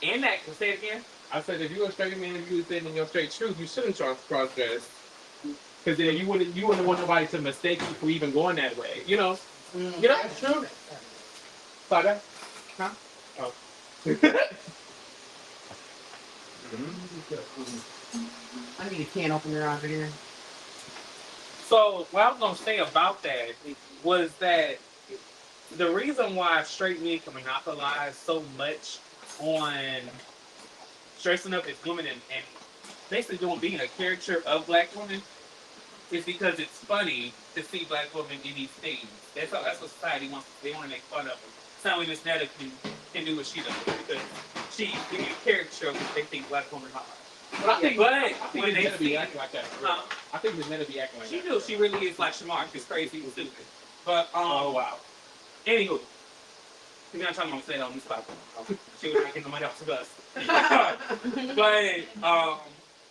say it again. I said if you're a straight man and you was in your straight truth, you shouldn't try to cross dress. Because then you wouldn't want nobody to mistake you for even going that way. You know? You know? That's true. Father? Huh? Oh. I need a can opener around here. So what I was gonna say about that was that the reason why straight men can monopolize so much on dressing up as women and basically being a caricature of black women is because it's funny to see black women in these things. That's what society wants. They want to make fun of them. It's not only Miss Netta can do what she does because she's a caricature of what they think black women are. But I think when they be acting like that. I think Miss Netta be acting like that. She do. She really is like Shamar. She's crazy and stupid. But oh wow. Anywho, we're not talking about saying on this spot. She was not getting the money off of us. But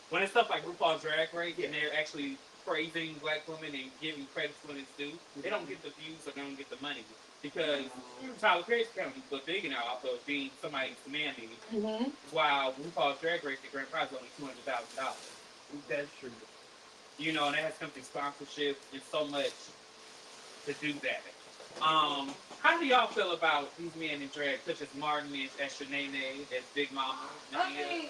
when it's stuff like RuPaul's Drag Race and they're actually praising black women and giving credit when it's due, they don't get the views or they don't get the money. Because Tyler Perry's kind of big now off of being somebody's Mandy, while RuPaul's Drag Race, the grand prize is only $200,000. That's true. You know, and that has come through sponsorship and so much to do that. How do y'all feel about these men in drag, such as Martin, as Shanae, as Big Mama? I think,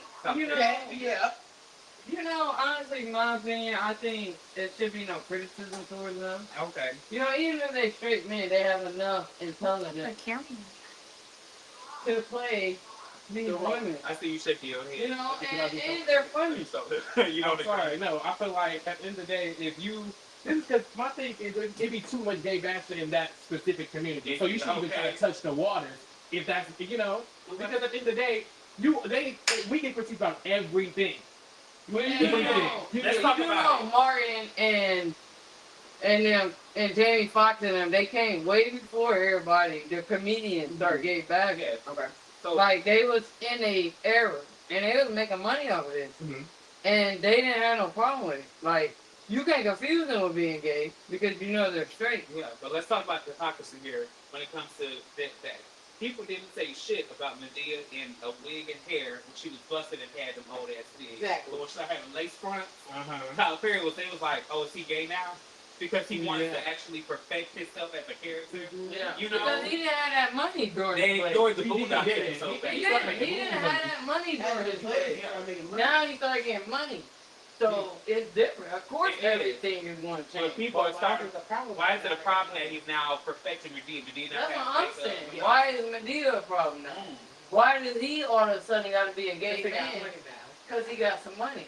you know, honestly, in my opinion, I think there should be no criticism towards them. Okay. You know, even if they straight men, they have enough intelligence to play these women. I see you shaking your head. You know, and they're funny. You know, I'm sorry, no, I feel like at the end of the day, if you, this is because my thing is it'd be too much gay bashing in that specific community. So you shouldn't even try to touch the waters if that's, you know, because at the end of the day, we get critiqued about everything. Let's talk about Martin and Jamie Foxx and them. They came way before everybody. The comedians started getting back at. Okay. So like they was in a era and they was making money off of this, and they didn't have no problem with it. Like you can't confuse them with being gay because you know they're straight. Yeah, but let's talk about hypocrisy here when it comes to that. People didn't say shit about Medea in a wig and hair when she was busted and had them old ass wigs. Exactly. But when she started having lace fronts, Tyler Perry was like, oh, is he gay now? Because he wanted to actually perfect himself as a character. Yeah. You know? Because he didn't have that money during they the ignored the Boondocks so bad. He didn't have that money during his play. Now he started getting money. So it's different. Of course everything is going to change. But people are starting to why is it a problem that he's now perfecting Medea? That's what I'm saying. Why is Medea a problem now? Why does he all of a sudden got to be a gay man? Because he got some money.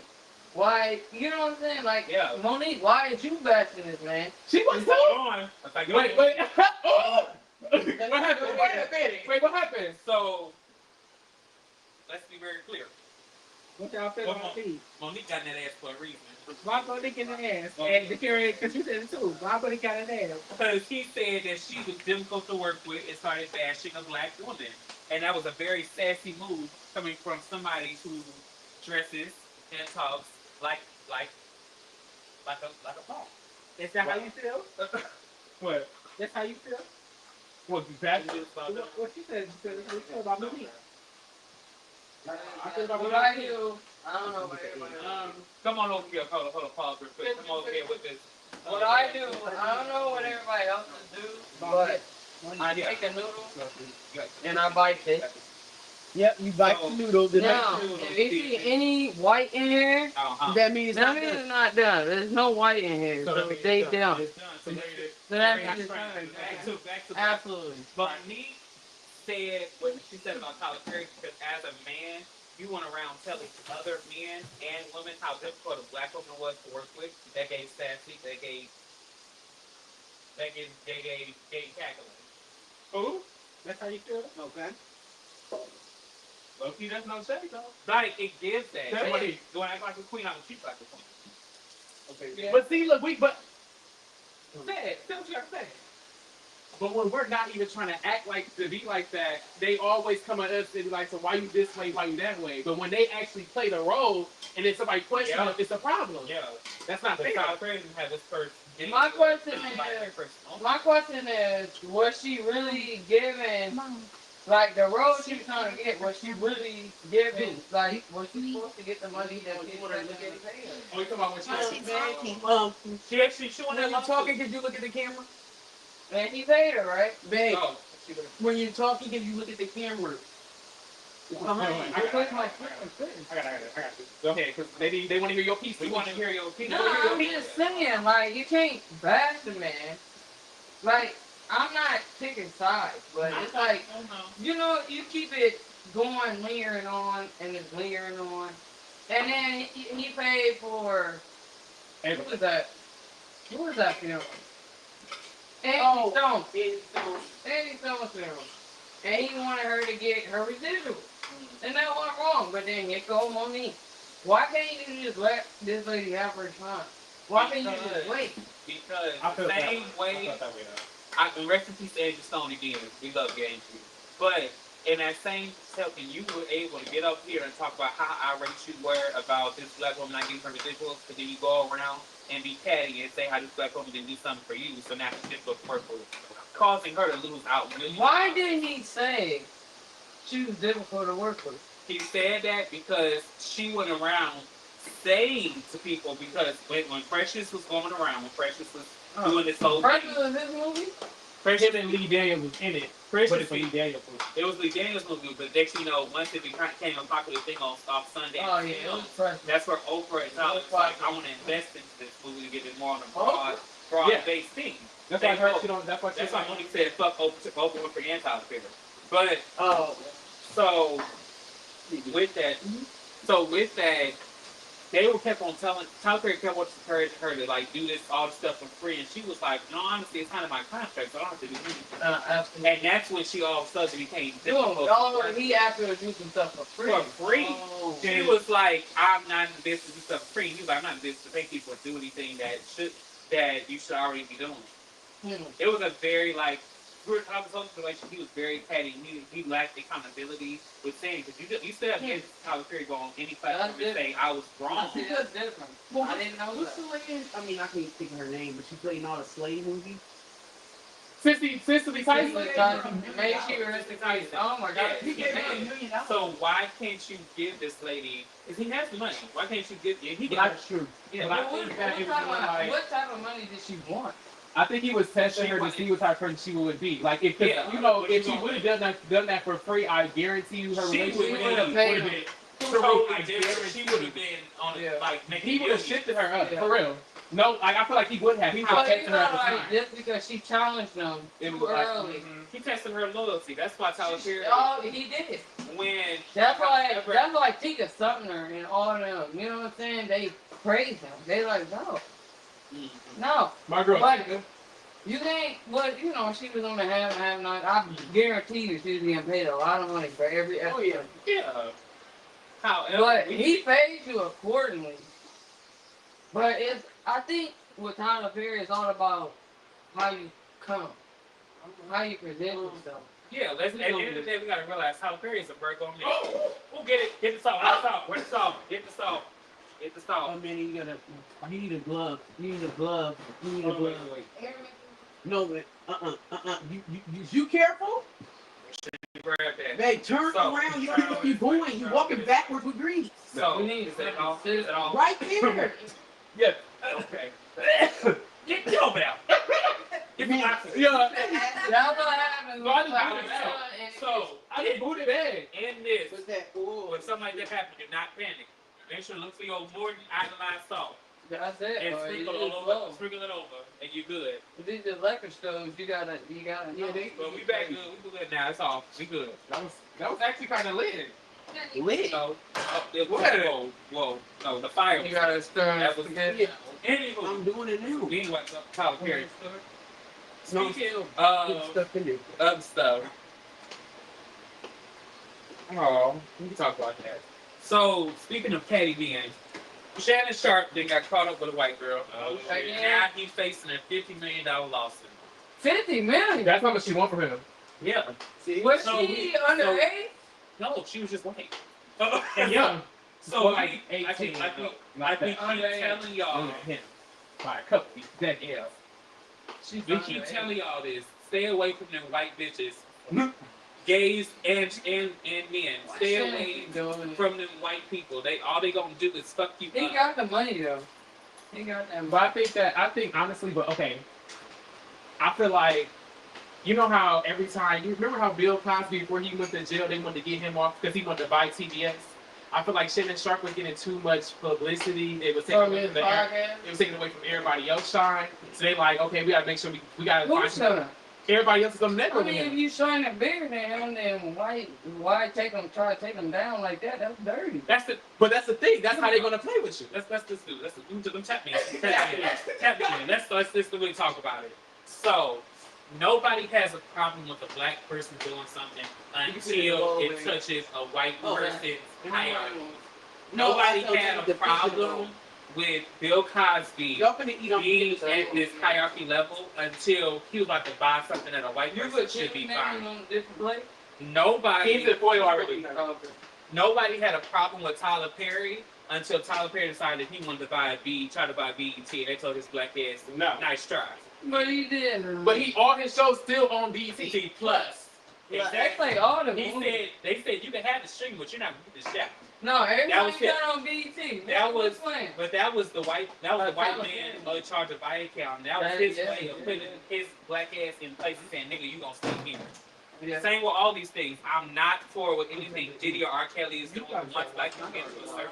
Why, you know what I'm saying? Like, Monique, why is you bashing this man? She was on. Wait. What happened? Wait, what happened? So, let's be very clear. What y'all feel about me? Monique got in that ass for a reason. Why Monique in the ass? And Decurione, because you said it too. Why Monique got in the ass? Because he said that she was difficult to work with and started bashing a black woman. And that was a very sassy move coming from somebody who dresses and talks like a punk. Is that how you feel? What? That's how you feel? What you bashing? What you said? You said how you feel about Monique. I don't know what everybody come on over here. Hold on, pause real quick. Come over here with this. What I do, I don't know what everybody else do, but I take a noodle and I bite it. Yep, you bite the noodles. Now, if you see any white in here, that means it's not done. There's no white in here, so they done. So that means it's back done. to Absolutely. But Monique said what she said about Tyler Perry because as a man, you went around telling other men and women how difficult a black woman was to work with. That gave sassy. That gave cackling. Who? That's how you feel? Okay. Loki, that's no shade, though. Like it gives that. That's what he. Don't act like a queen. I'm a cheap like a queen. Okay. Yeah. But see, look, but Say it. Tell what you got to say. But when we're not even trying to act like to be like that, they always come at us and be like, so why you this way, why you that way? But when they actually play the role and then somebody questions them, it's a problem. Yeah. That's not The fair. South Koreans have this person. My question is, was she really giving, like, the role she was trying to get, was she really giving, like, was she supposed to get the money that she was getting paid? Oh, you talking about when She actually showing When that you're talking, can you look at the camera? And he paid her, right? Babe, Oh, when you're talking, can you look at the camera? I put my foot in. I got it. Go ahead, because they want to hear your piece. we want to hear your opinion. No, I'm just saying, like, you can't bash the man. Like, I'm not picking sides, but it's like, you know, you keep it going, layering on, and it's layering on. And then he paid for, who was that? Who was that film? Andy Stone. Andy Stone's film. And he wanted her to get her residual. And that wasn't wrong, but then it go on me. Why can't you just let this lady have her time? Why can't you just wait? Because I feel the same way, and rest in peace, Angie Stone again. We love you, Angie. But in that same token, you were able to get up here and talk about how irate you were about this black woman not getting her residuals, but then you go around and be catty and say how this black woman didn't do something for you, so now she's just work for it, causing her to lose out. Why didn't he say she was difficult to work with? He said that because she went around saying to people, because when Precious was going around, when Precious was doing this whole Precious thing. was this movie? Precious Him and Lee Daniels was in it. Precious But it's Lee Daniels. It was Lee Daniels movie, but next you know, once it became a popular thing on Sunday, Oh yeah, it was Precious. that's where Oprah and Tyler was like, I want to invest into this movie to get it more on a broad-based thing. That's why I heard she don't. That's why Monique said fuck Oprah Winfrey and Tyler Perry. But so with that, they were kept on telling Tyler Perry kept on encouraging her to like do this all this stuff for free, and she was like, no, honestly, it's kind of my contract, so I don't have to do anything. Absolutely. And that's when she all of a sudden became difficult. He asked her to do some stuff for free. For free. Oh. She was like, I'm not in this to do stuff for free. He was like, I'm not in this to pay people to do anything that you should already be doing. It was a very like I was on the relation. He was very petty. He lacked accountability with saying because you still have to Tyler Perry go on any platform and say I was wrong. That's different. Well, I didn't know what's that. the lady? I mean, I can't think of her name, but she played in all the slave movies. Cicely Tyson. Maybe she was the Tyson. Oh my God. He gave her $1 million. So why can't you give this lady? Because he has the money. Why can't you give? He But got that's true. yeah. But I What think that it was more like. what type of money did she want? I think he was testing her to see what type of person she would be. Like if if she would have done that for free, I guarantee you her She relationship would have would paid have him. been totally different. She would have been on it like making he would have millions. shifted her up Yeah. for real. No, like I feel like he would have. He was But testing her at the time. just because she challenged them It too was like, early. He tested her loyalty. That's why Tyler Perry. Oh, he did. When That's why Tika Sumner and all of them, you know what I'm saying? They praise him. They like, no. My girl. But you think, well, you know, she was on the have not. I guarantee you she was getting paid a lot of money for every episode. Oh yeah, yeah. However, But he pays you accordingly. But I think with Tyler Perry, it's all about how you come, how you present yourself. yeah. At the end of the day, we gotta realize Tyler Perry is a Virgo man. We'll get it. Get the salt. Get the salt. Where's the salt? Get the salt. Get the salt. Oh man, you need a glove. You need a glove. You need a Wait, glove. wait, wait. No, but You careful? Grab that. Hey, turn So, around. You don't know where you're going. You're walking backwards with grease. So We need is that all? Is that all? Right there. Yeah. Okay. Get over there. Get the boxes. Yeah. That's what happens. So I just I booted don't it. know. So I just booted it. in this, What's that? Oh, when something like that happens, do not panic. Make sure to look for your Morton iodized salt That's it. and Or sprinkle you it just over. blow. Sprinkle it over, and you're good. With these electric stoves, you gotta. Yeah, they- But we back good. We good now. It's off. We good. That was actually kind of lit. Lit. No, whoa, no, the fire. You gotta stir That it was together. Yeah, anywho. I'm doing it now. Being what Tyler Perry. No, Speaking put of stuff in there. stuff. Oh, we can talk about that. So, speaking of Patty being, Shannon Sharp then got caught up with a white girl. Oh, shit. Now he's facing a $50 million lawsuit. 50 million. That's how much she want from him. Yeah. See? Was So- she underage? No, she was just white. And young. So Well, like I think 18, I keep underage. telling y'all. him. By a couple. That yeah. She's We keep underage. telling y'all this. Stay away from them white bitches. Gays and men. Stay away from them white people. All they gonna do is fuck you He up. got the money though. He got that But money. I think honestly, but okay. I feel like, you know how every time, you remember how Bill Cosby, before he went to jail, they wanted to get him off because he wanted to buy TBS? I feel like Shannon Sharp was getting too much publicity. It was taking away from it was taking away from everybody else shine. So they like, okay, we gotta make sure we gotta Who's find some- showing? everybody else is on the I network. mean, if you shine a bigger than him, then why try to take him down like that? That's dirty. That's the thing. That's how they're gonna play with you. Let's do. Let's do them tap me. Tap me in. Let's really talk about it. So nobody has a problem with a black person doing something until it touches a white person's hierarchy. Nobody had a problem with Bill Cosby Y'all finna eat on being pizza. at this hierarchy level until he was about to buy something that a white You person put should be chicken buying. on a different plate? Nobody. He's in foil already. Nobody had a problem with Tyler Perry until Tyler Perry decided he wanted to try to buy BET. They told his black ass, No. nice try. But he didn't. But all his shows still on BET. BET Plus. They Exactly. play all the He movies. they said you can have the stream, but you're not going to get the shot. No, was everybody it. got on BT. That was, playing. but that was the white man Tyler in charge of Viacom. That was his way of putting his black ass in place and saying, nigga, you gonna stay here. Yeah. Same with all these things. I'm not for with anything Diddy or R. Kelly is doing. Once black people get into a certain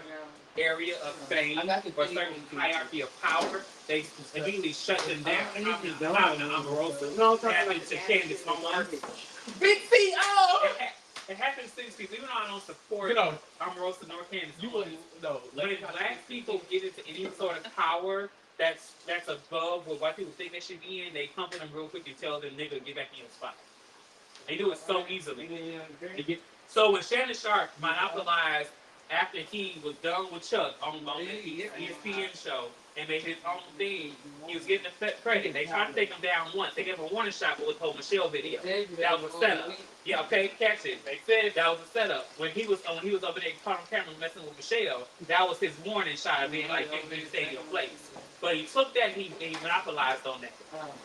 area of fame or a certain hierarchy of power, they immediately shut them down. I'm Rosa. No, Happened to Candace Owens. Big C.O. It happens to these people. Even though I don't support You know, Omarosa nor Candace you Owens, wouldn't know. when black people get into any sort of power that's above what white people think they should be in, they humble them real quick and tell them, nigga, get back in your spot. They do it so easily. So when Shannon Sharp monopolized after he was done with Chuck on the ESPN show and made his own thing, he was getting the credit. They tried to take him down once. They gave him a warning shot with the whole Michelle video. That was a setup. Yeah, okay, catch it. They said that was a setup. When he was over there caught on camera messing with Michelle, that was his warning shot of being like, you stay in your place. But he took that, he monopolized on that.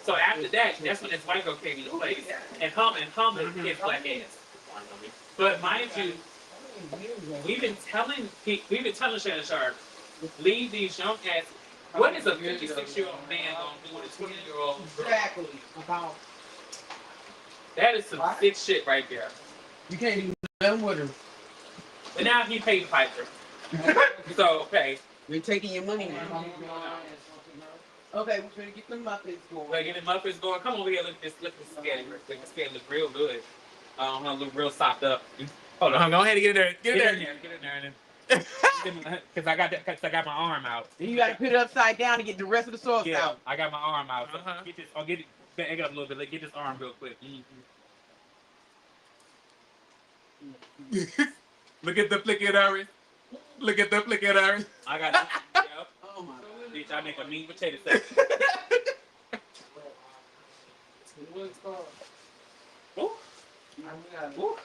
So after that, that's when this white girl came into place and humming his black ass. But mind you, we've been telling Shannon Sharp, leave these young ass. What is a 56-year-old man gonna do with a 20-year-old girl? Exactly. That is some sick shit right there. You can't do nothing with her. But now he paid the piper. So okay, They're taking your money now. Okay, we're gonna get the muffins going. we're getting muffins going. Come over here, look at this spaghetti. The spaghetti look real good. Look real sopped up. Hold on, go ahead and get in there. Get in there. Cause I got my arm out. And you gotta put it upside down to get the rest of the sauce Yeah, out. I got my arm out. So Uh-huh. get this. I'll get it. Back up a little bit. Like, get this arm real quick. Look at the flickering. Look at the flickering. I got it. Yep. Oh my god. Bitch, I make a mean potato salad. Ooh. Ooh.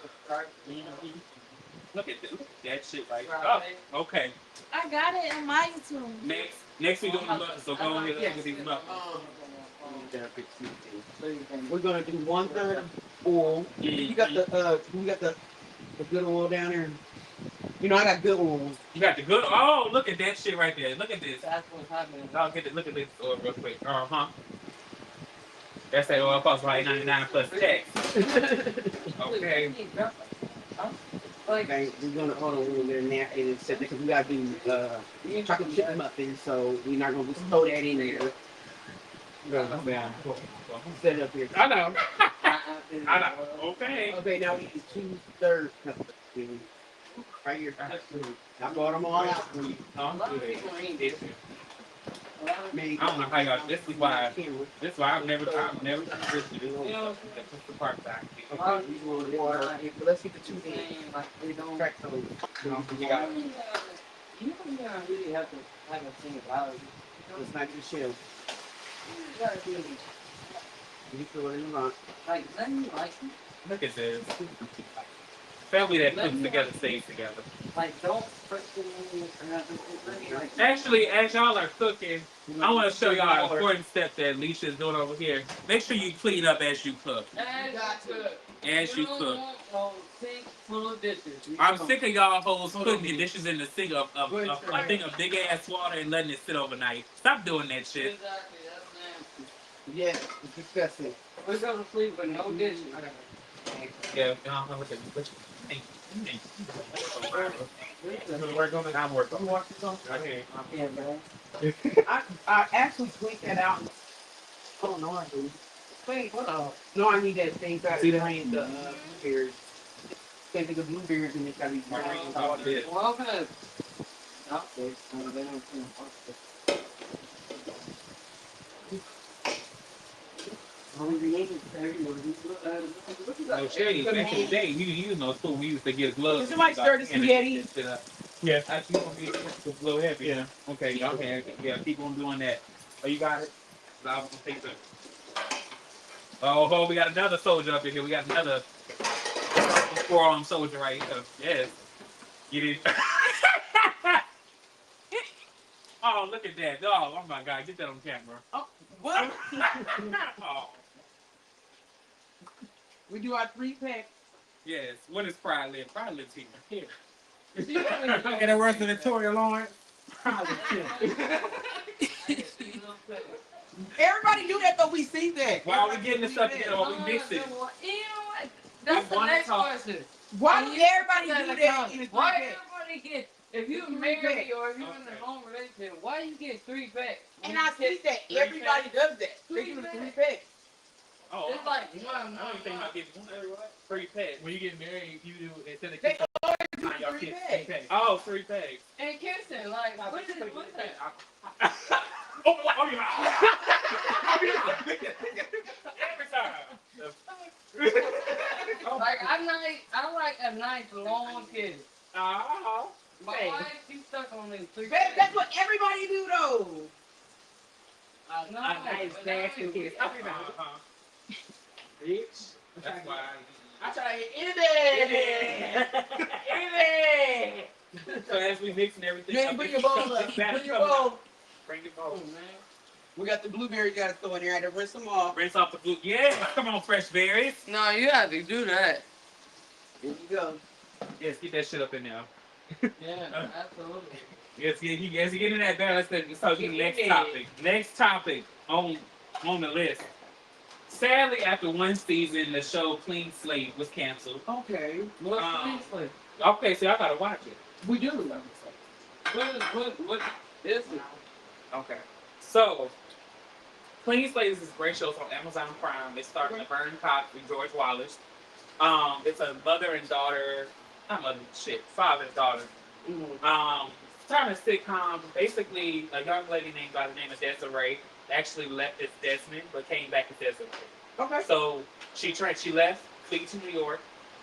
Look at that shit right there. Oh, okay. I got it on my YouTube. Next we doing the muffins, so go ahead and look at these muffins. We're gonna do 1/3 oil. You got the good oil down there. You know I got good oil. You got the good. Oh, look at that shit right there. Look at this. That's what's happening. I'll get it. Look at this oil real quick. That's that oil costs about $8.99 plus tax. Okay. Okay, we're gonna hold on a little bit now and set because we gotta do chocolate chip muffins, so we're not gonna just throw that in there. Set it up here. I know. I know. Okay. Okay, now we need 2/3 cup of cream. Right here. I brought them all out for you. No, I'm good. It's- Maybe. I don't know how y'all. This is why I've never done this. That's the part that Let's get the two in. Like they don't. Crack those. you got. You don't really have to have a thing about it. It's not your shell. You gotta do it. You throw it in the front. Like, let me like, Look at this. Family that comes together stays together. like, don't freaking like. Actually, as y'all are cooking, I want to show y'all an important step that Leisha is doing over here. Make sure you clean up as you cook. As you cook. Sink full of dishes. I'm sick of y'all hoes putting the dishes in the sink of I think of big ass water and letting it sit overnight. Stop doing that shit. Exactly, that's nasty. Yes, it's disgusting. We're gonna sleep with no dishes. Yeah, I'm looking. I'm working. Yeah, bro. I actually cleaned that out. Oh no, I do. Wait, what up? No, I need that thing that See that? drain the blueberries. Can't think of blueberries and it's gotta be drained. Oh, yeah. Well, I'm gonna stop this. So then I'm gonna fuck this. No shade. Back in the day, you used no spoon. We used to get gloves. Did somebody stir the spaghetti? Yeah. Actually, gonna be a little heavy. Yeah. Okay. Okay. Yeah. Keep on doing that. Oh, you got it. So I'm gonna take the. Oh, we got another soldier up in here. We got another four-armed soldier right here. Yes. Get it. Oh, look at that. Oh my God. Get that on camera. Oh, what? Oh. We do our 3-pack. Yes. What is Pride live? Pride lives here. Here. And it works in Victoria Lawrence. Everybody do that, though. We see that. While we getting this up together, while we mix it. You know what? That's the wanna next talk- question. Why do everybody do that in a 3-pack? Why everybody get, if you married or if you're in a long relationship, why you get 3-pack? And I see that. Everybody does that. They do the 3-pack. Oh, It's like, I don't even think I get three pegs. When you get married, you do instead of They kissing, always do y'all 3 kiss pack. 3 pegs. Oh, 3 pegs. and kissing, like, what's that? Oh, every time. Like, I like a nice long kiss. Oh, My Hey. wife, she stuck on these 3 Babe, that's what everybody do, though. No, nice nasty kiss. Bitch. That's why I try to get in there. So as we mixing everything Man, bring your bowl up. Bring your bowl. Bring your bowl. We got the blueberries got to throw in there. I had to rinse them off. Rinse off the blue. Yeah, come on, fresh berries. No, you have to do that. Here you go. Yes, get that shit up in there. Yeah, absolutely. Yes, get in that balance. Let's talk to the next topic. Next topic on the list. Sadly, after one season, the show Clean Slate was canceled. Okay. What's Um, this? Okay, so I gotta watch it. We do. What is it? Okay. So, Clean Slate is this great show. It's on Amazon Prime. It's starring Laverne Cox and George Wallace. It's a mother and daughter, father and daughter. Starting a sitcom. Basically, a young lady named by the name of Desiree actually left as Desmond, but came back as Desiree. Okay. So she left, flew to New York,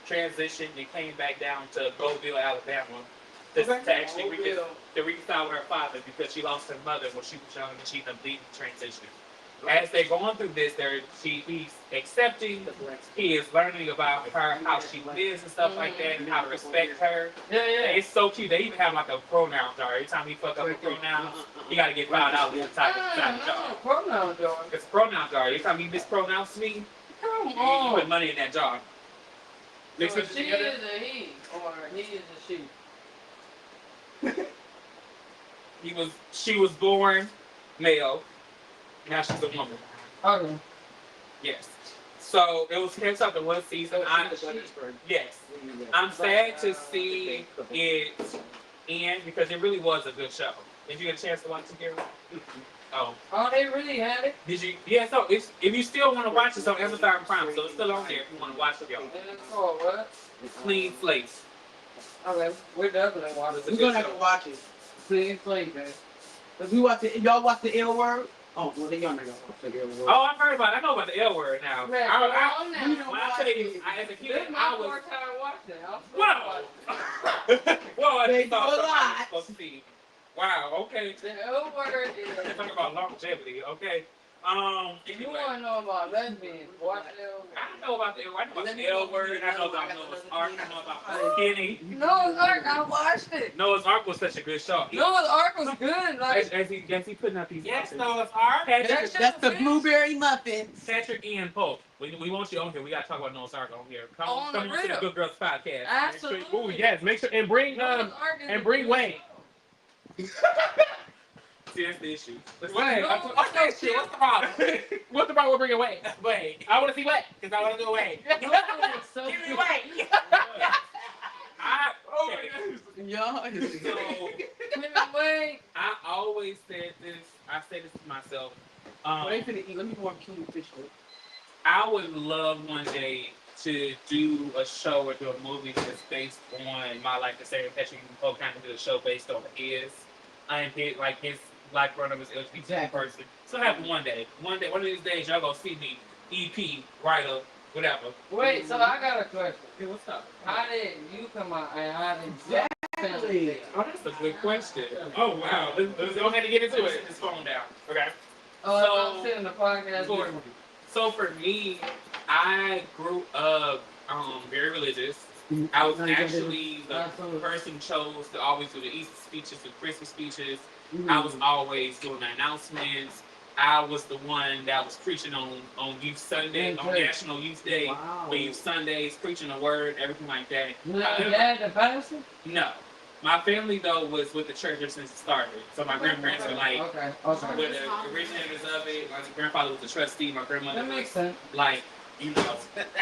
transitioned, and came back down to Groville, Alabama, to actually reconcile with her father because she lost her mother when she was young and she ended up leaving transition. As they're going through this, he's accepting, he is learning about her, how she lives and stuff like that, and how to respect her. Yeah. It's so cute. They even have like a pronoun jar. Every time he fuck up a pronoun, you gotta get found out with the type of jar. Pronoun jar. It's a pronoun jar. Every time you mispronounce me, Come you on. put money in that jar. So Mix it she together. is a he, or he is a she. She was born male. Now she's a woman. Okay. Yes. So it was canceled after one season. Yes. I'm sad to see it end because it really was a good show. Did you get a chance to watch it, Gary? Oh. Oh, they really had it? Did you? Yeah, so if you still want to watch it, it's on Amazon Prime, so it's still on there if you want to watch it, y'all. And it's called what? Clean Slates. Okay, we're definitely watching. We're gonna have to watch it. Please play, man. Cause we watch it. Y'all watch the L Word? Oh, well, then y'all not gonna watch the L Word. Oh, I've heard about it. I know about the L word now. Man, I, come I, on now. we don't when I watch tell you, it. as a This kid, is my I was. fourth time watching it. Wow. Well, I They just thought do a somebody lot. was supposed to see. Wow. Okay. The L word is. Talk about longevity. Okay. If you Anyway. want to know about lesbians, watch L word. I know about the L word. I know about the L word. I know about Noah's Ark. I know about Skinny. Noah's Ark, I watched it. Noah's Ark was such a good show. Noah's Ark was good. Like, As he putting out these Yes, muffins. Noah's Ark. Patrick, That's the blueberry muffins. Patrick Ian Polk. We want you on here. We got to talk about Noah's Ark on here. Come On on the to the real. Good Girls Podcast. absolutely. Oh yes, make sure and bring Noah's Ark is a bring good Wayne. show. See, that's the issue. Let's Wayne, what's that shit? What's the problem? What's the problem with bringing Wayne? Wait. I want to see Wayne because I want to go Wayne. Noah is so Give me good. Wayne. Okay. Y'all. So, Women, wait. I always said this. I say this to myself. Wait for the eat. Let me warm King fish. I would love one day to do a show or do a movie that's based on my life. The same Patrick Poe kind of do a show based on his and his life growing up as an LGBT person. So happen one day. One of these days, y'all gonna see me, EP, writer, whatever. Wait, so I got a question. Hey, what's up? How did you come out and how did Exactly. Oh, that's a good question. Oh wow, let's go ahead and get into it. This phone down. Okay. Oh, I'm sitting the podcast. So for me, I grew up very religious. I was actually the person chose to always do the Easter speeches, the Christmas speeches. I was always doing the announcements. I was the one that was preaching on Youth Sunday, on National Youth Day, on Youth Sundays, preaching the word, everything like that. Your dad the pastor? No. My family, though, was with the church ever since it started. So my grandparents were like, Okay. with the originators of it. My grandfather was a trustee. My grandmother That was makes sense. like, you know,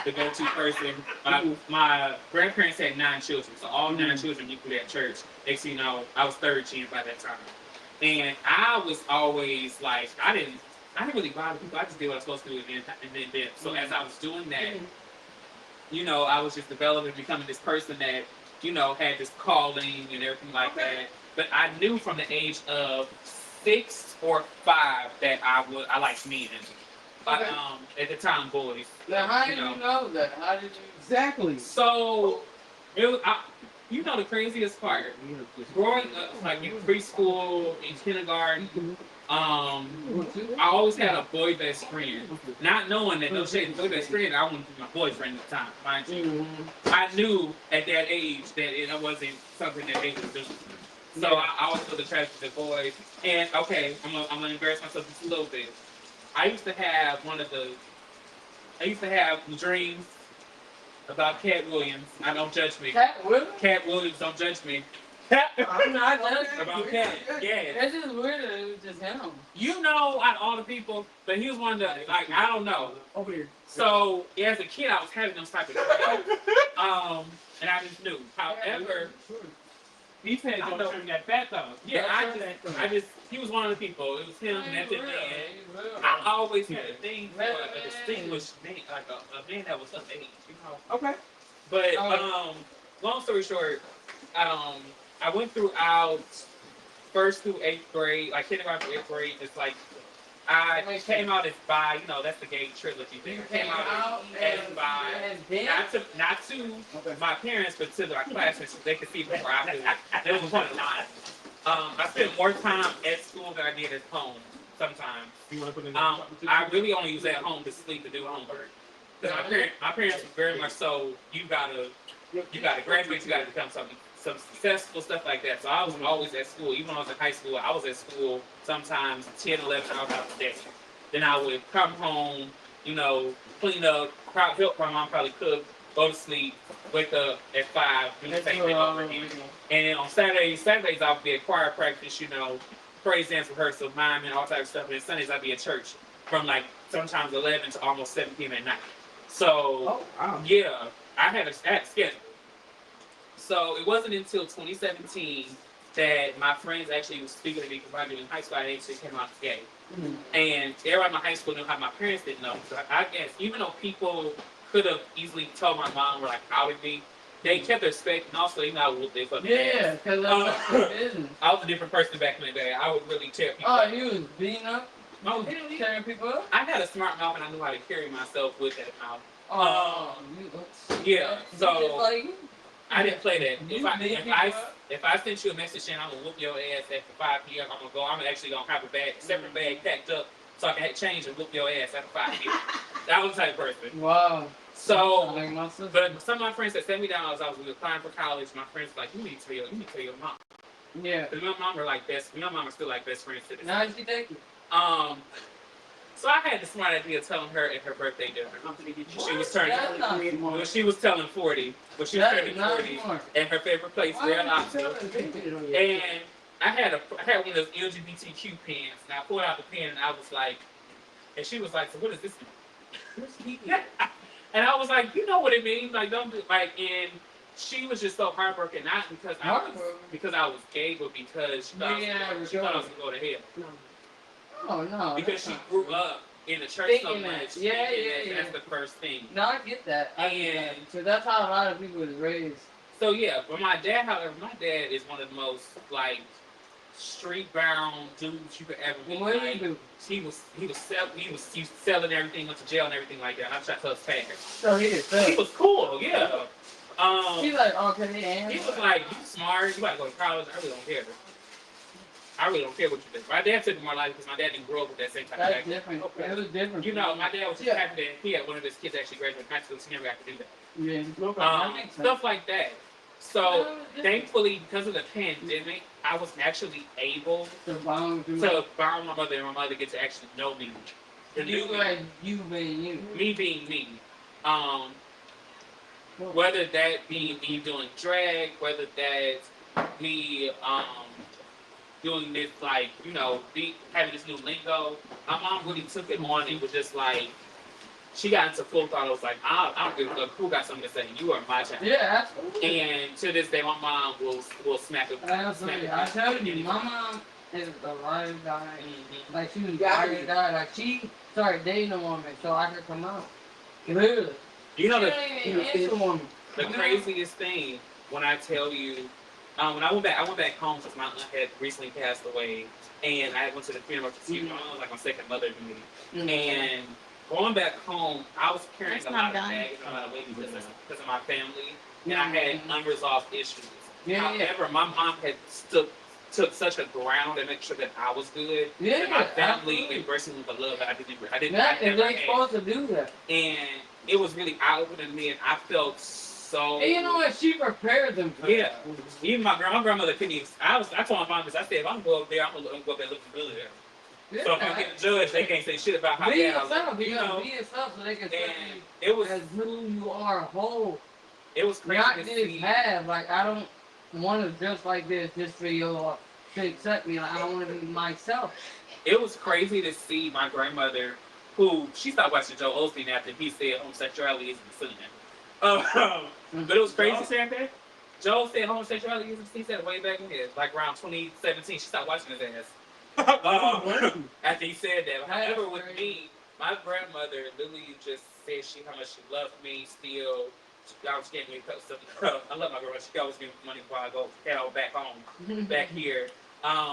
the go-to person. My grandparents had 9 children, so all 9 children went through that church. Next thing you know, I was 3rd gen by that time. And I was always like, I didn't really bother people. I just did what I was supposed to do and then. So as I was doing that, you know, I was just developing, becoming this person that, you know, had this calling and everything like that. But I knew from the age of 6 or 5 that I liked men. At the time, boys. Now, how did you know that? How did you? Exactly. So, you know the craziest part? Growing up, like in preschool, in kindergarten, I always had a boy best friend. Not knowing that, no shade, boy best friend, I wanted to be my boyfriend at the time, mind you. I knew at that age that it wasn't something that they would do. So I always felt attracted to boys. And okay, I'm gonna embarrass myself just a little bit. I used to have dreams about Cat Williams. I don't judge me. Cat Williams? Cat Williams, don't judge me. I'm not judging. About Cat, yeah. That's just weird that it was just him. You know, out of all the people, but he was one of the, like, I don't know. Over here. So, yeah, as a kid, I was having those type of dreams. And I just knew. However, He said don't turn that fat though. yeah, I just, he was one of the people. It was him, and that's it, man. I always had a thing for a distinguished man, like a man that was of age, you know. Okay. But long story short, I went throughout 1st through 8th grade, like kindergarten through 8th grade. It's like I came out as bi, you know, that's the gay trilogy thing. I came out as bi, not to my parents, but to my classmates, so they could see before I did. That was one of mine. I spent more time at school than I did at home sometimes. I really only use at home to sleep and do homework. Because my parents were very much so, you gotta graduate, you gotta become some successful stuff like that. So I was always at school. Even when I was in high school, I was at school sometimes 10, 11 hours out of the day. Then I would come home, you know, clean up, help my mom probably cook, go to sleep, wake up at 5, do the same thing over again. And then on Saturdays I would be at choir practice, you know, praise dance rehearsal, miming, all types of stuff. And then Sundays I'd be at church from like sometimes 11 to almost 7 p.m. at night. So, yeah, I had a schedule. So it wasn't until 2017 that my friends actually was speaking to me because I was in high school. I actually came out as gay. And everybody in my high school knew how my parents didn't know. So I guess even though people could have easily told my mom or like outed me, They kept their respect, and also they know what they fucking Yeah, because that's the business. I was a different person back in the day. I would really tear people Oh, up. you was beating up? Oh, You hell yeah. tearing people up? I had a smart mouth, and I knew how to carry myself with that mouth. Yeah, so like, I didn't play that. You beat people up? If I sent you a message saying I'm gonna whoop your ass after 5 p.m., I'm actually gonna have a bag, separate bag packed up so I can change and whoop your ass after 5 p.m. That was the type of person. Wow. So, Like my sister. but some of my friends that sat me down as I was applying for college, my friends were like, you need to tell your mom. Yeah. Because my mom are still like best friends to this Now day. she take it. So I had the smart idea of telling her at her birthday dinner. She was turning. That's not When she was turning 40, That is not smart. at her favorite place, Why Real would you Lobster. tell her? And I had one of those LGBTQ pens, and I pulled out the pen, and I was like, and she was like, so what does this mean? And I was like, you know what it means, like don't do like. And she was just so heartbroken, not because I was gay, but because she thought I was gonna go to hell. Oh no. Because she grew up in the church so Thinking much. that. Yeah. That's the first thing. No, I get that. And So that's how a lot of people is raised. so yeah, but my dad, however, is one of the most like street-bound dudes you could ever meet. What did Like, he do? he was selling everything, went to jail and everything like that. And I tried to tell his parents. So he is. He was cool, yeah. She's like, okay, He was like, you smart, you about to go to college. I really don't care. I really don't care what you think. My dad took more life because my dad didn't grow up with that same type of That's background. different. Okay. It was different. You know, my dad was just happy that he had one of his kids actually graduate high school, so he never got to do that. Yeah. That makes sense. Stuff like that. So, thankfully, because of the pandemic, I was actually able to bond my mother and my mother get to actually know me. You like you being you. Me being me. Whether that be me doing drag, whether that's me doing this, like, you know, having this new lingo. My mom really took it on and was just like, she got into full thought. I was like, I don't give a fuck who got something to say. You are my child. Yeah, absolutely. And to this day, my mom will smack it. Absolutely. I tell you, my mom is the ride or die. Mm-hmm. Like, she was ride or die. Like, she started dating a woman so I could come out. Literally. You know, the craziest thing, when I tell you, when I went back home because my aunt had recently passed away, and I went to the funeral to see my aunt was like my second mother to me. Mm-hmm. And going back home, I was carrying a lot of baggage, a lot of weight because of my family, and I had unresolved issues. However, my mom had took such a ground and make sure that I was good. Yeah, and my family embracing me with the love that I didn't. They're supposed to do that. And it was really eye-opening to me, and I felt so. And you know what? She prepared them for yeah. Even my grandmother couldn't even. I told my mom this. I said, if I'm going up there, I'm gonna go up there looking good. Yeah. So if I'm getting judged, they can't say shit about how be bad I yourself. look. You gotta be yourself so they can say it was as who you are whole. It was crazy not to this see. bad. Like, I don't want to dress like this just for you to accept me. Like, I want to be myself. It was crazy to see my grandmother, who she stopped watching Joe Osteen after he said homosexuality isn't a sin. But it was crazy saying that. Joe said homosexuality isn't a sin. He said it way back in here, like around 2017. She stopped watching his ass. After he said that. However, with me, my grandmother literally just said how much she loved me still. She always gave me stuff. I love my grandmother. She always gave me money before I go back home, back here.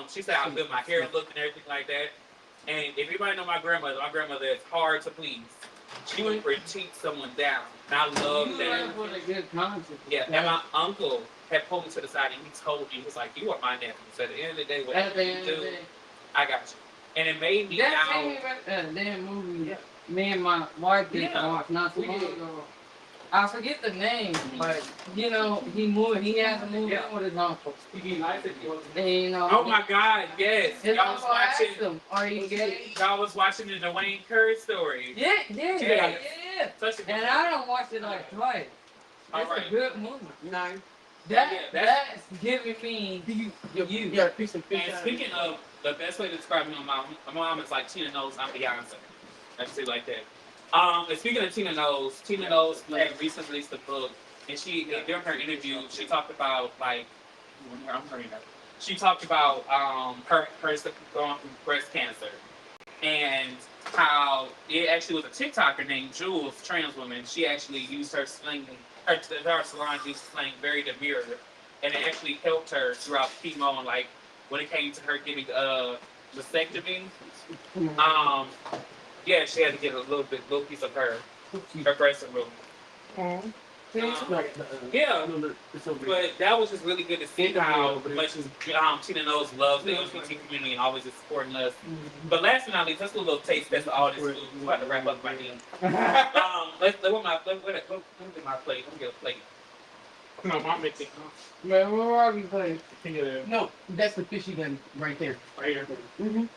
She said how good my hair looked and everything like that. And if anybody know my grandmother is hard to please. She would critique someone down. And I love that. With a good conscience. Yeah, and my uncle had pulled me to the side and he told me, he was like, you are my nephew. So at the end of the day, whatever you do, I got you. And it made me now. That damn movie, me and my wife did watch not too long ago. I forget the name, but you know, he has a movie with his uncle. And, you know, oh my God, yes. His Y'all was uncle watching. asked him, "Are you gay?" Y'all was watching the Dwayne Curry story. Yeah. And I don't watch it like twice. It's a good movie. Nice. That's giving me you. Yeah, piece of fish. And speaking of the best way to describe me, my mom is like Tina knows I'm Beyonce. Let's say like that. And speaking of Tina Knowles had recently released a book, and during her interview, she talked about she talked about her going through breast cancer, and how it actually was a TikToker named Jules, trans woman. She actually used her sling her salon used to slang very demure, and it actually helped her throughout chemo and like when it came to her getting mastectomy. Yeah, she had to get a little piece of her breast removed. Yeah, but that was just really good to see how much Tina Knowles loves the LGBT community and always is supporting us. But last but not least, let's do a little taste test of all this food. I'm about to wrap up my meal. Let's my plate. Let me get a plate. No, mom makes it. Man, where are we playing? No, that's the fishy gun right there. Right here. Mm-hmm.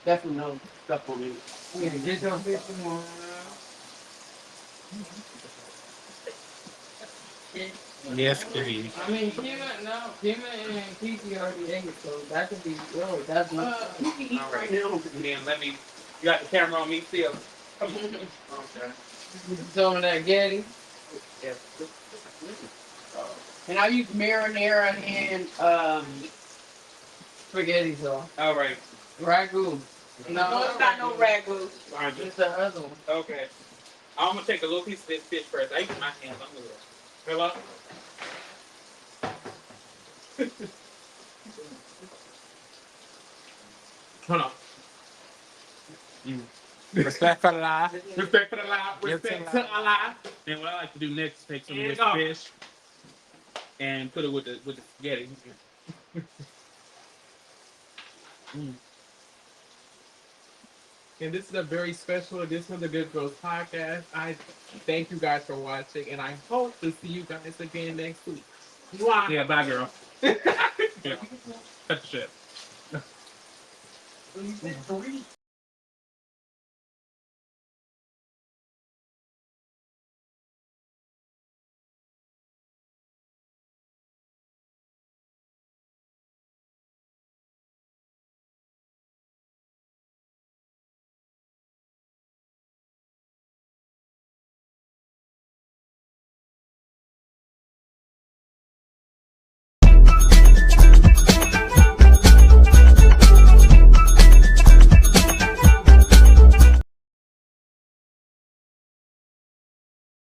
That's with no stuff on it. Yeah, get your fish on. Yes, please. I mean, Kima and Kiki already ate, so that could be, that's not. You can eat right now. Then you got the camera on me still. Okay. Some of that Getty. Yeah. And I use marinara and Spaghetti sauce. All right. Ragu. no, it's not no ragu. It's the other one. Okay. I'm gonna take a little piece of this fish first. I use my hands. I'm gonna Hello? Hold on. Respect for the lie. Respect for the live. Respect to Allah. And what I like to do next is take some of this Yeah. fish and put it with the spaghetti. And this is a very special edition of the Good Gworls Podcast. I thank you guys for watching, and I hope to see you guys again next week. Mwah. Yeah, bye, girl. Yeah. Cut the shit. You said 3.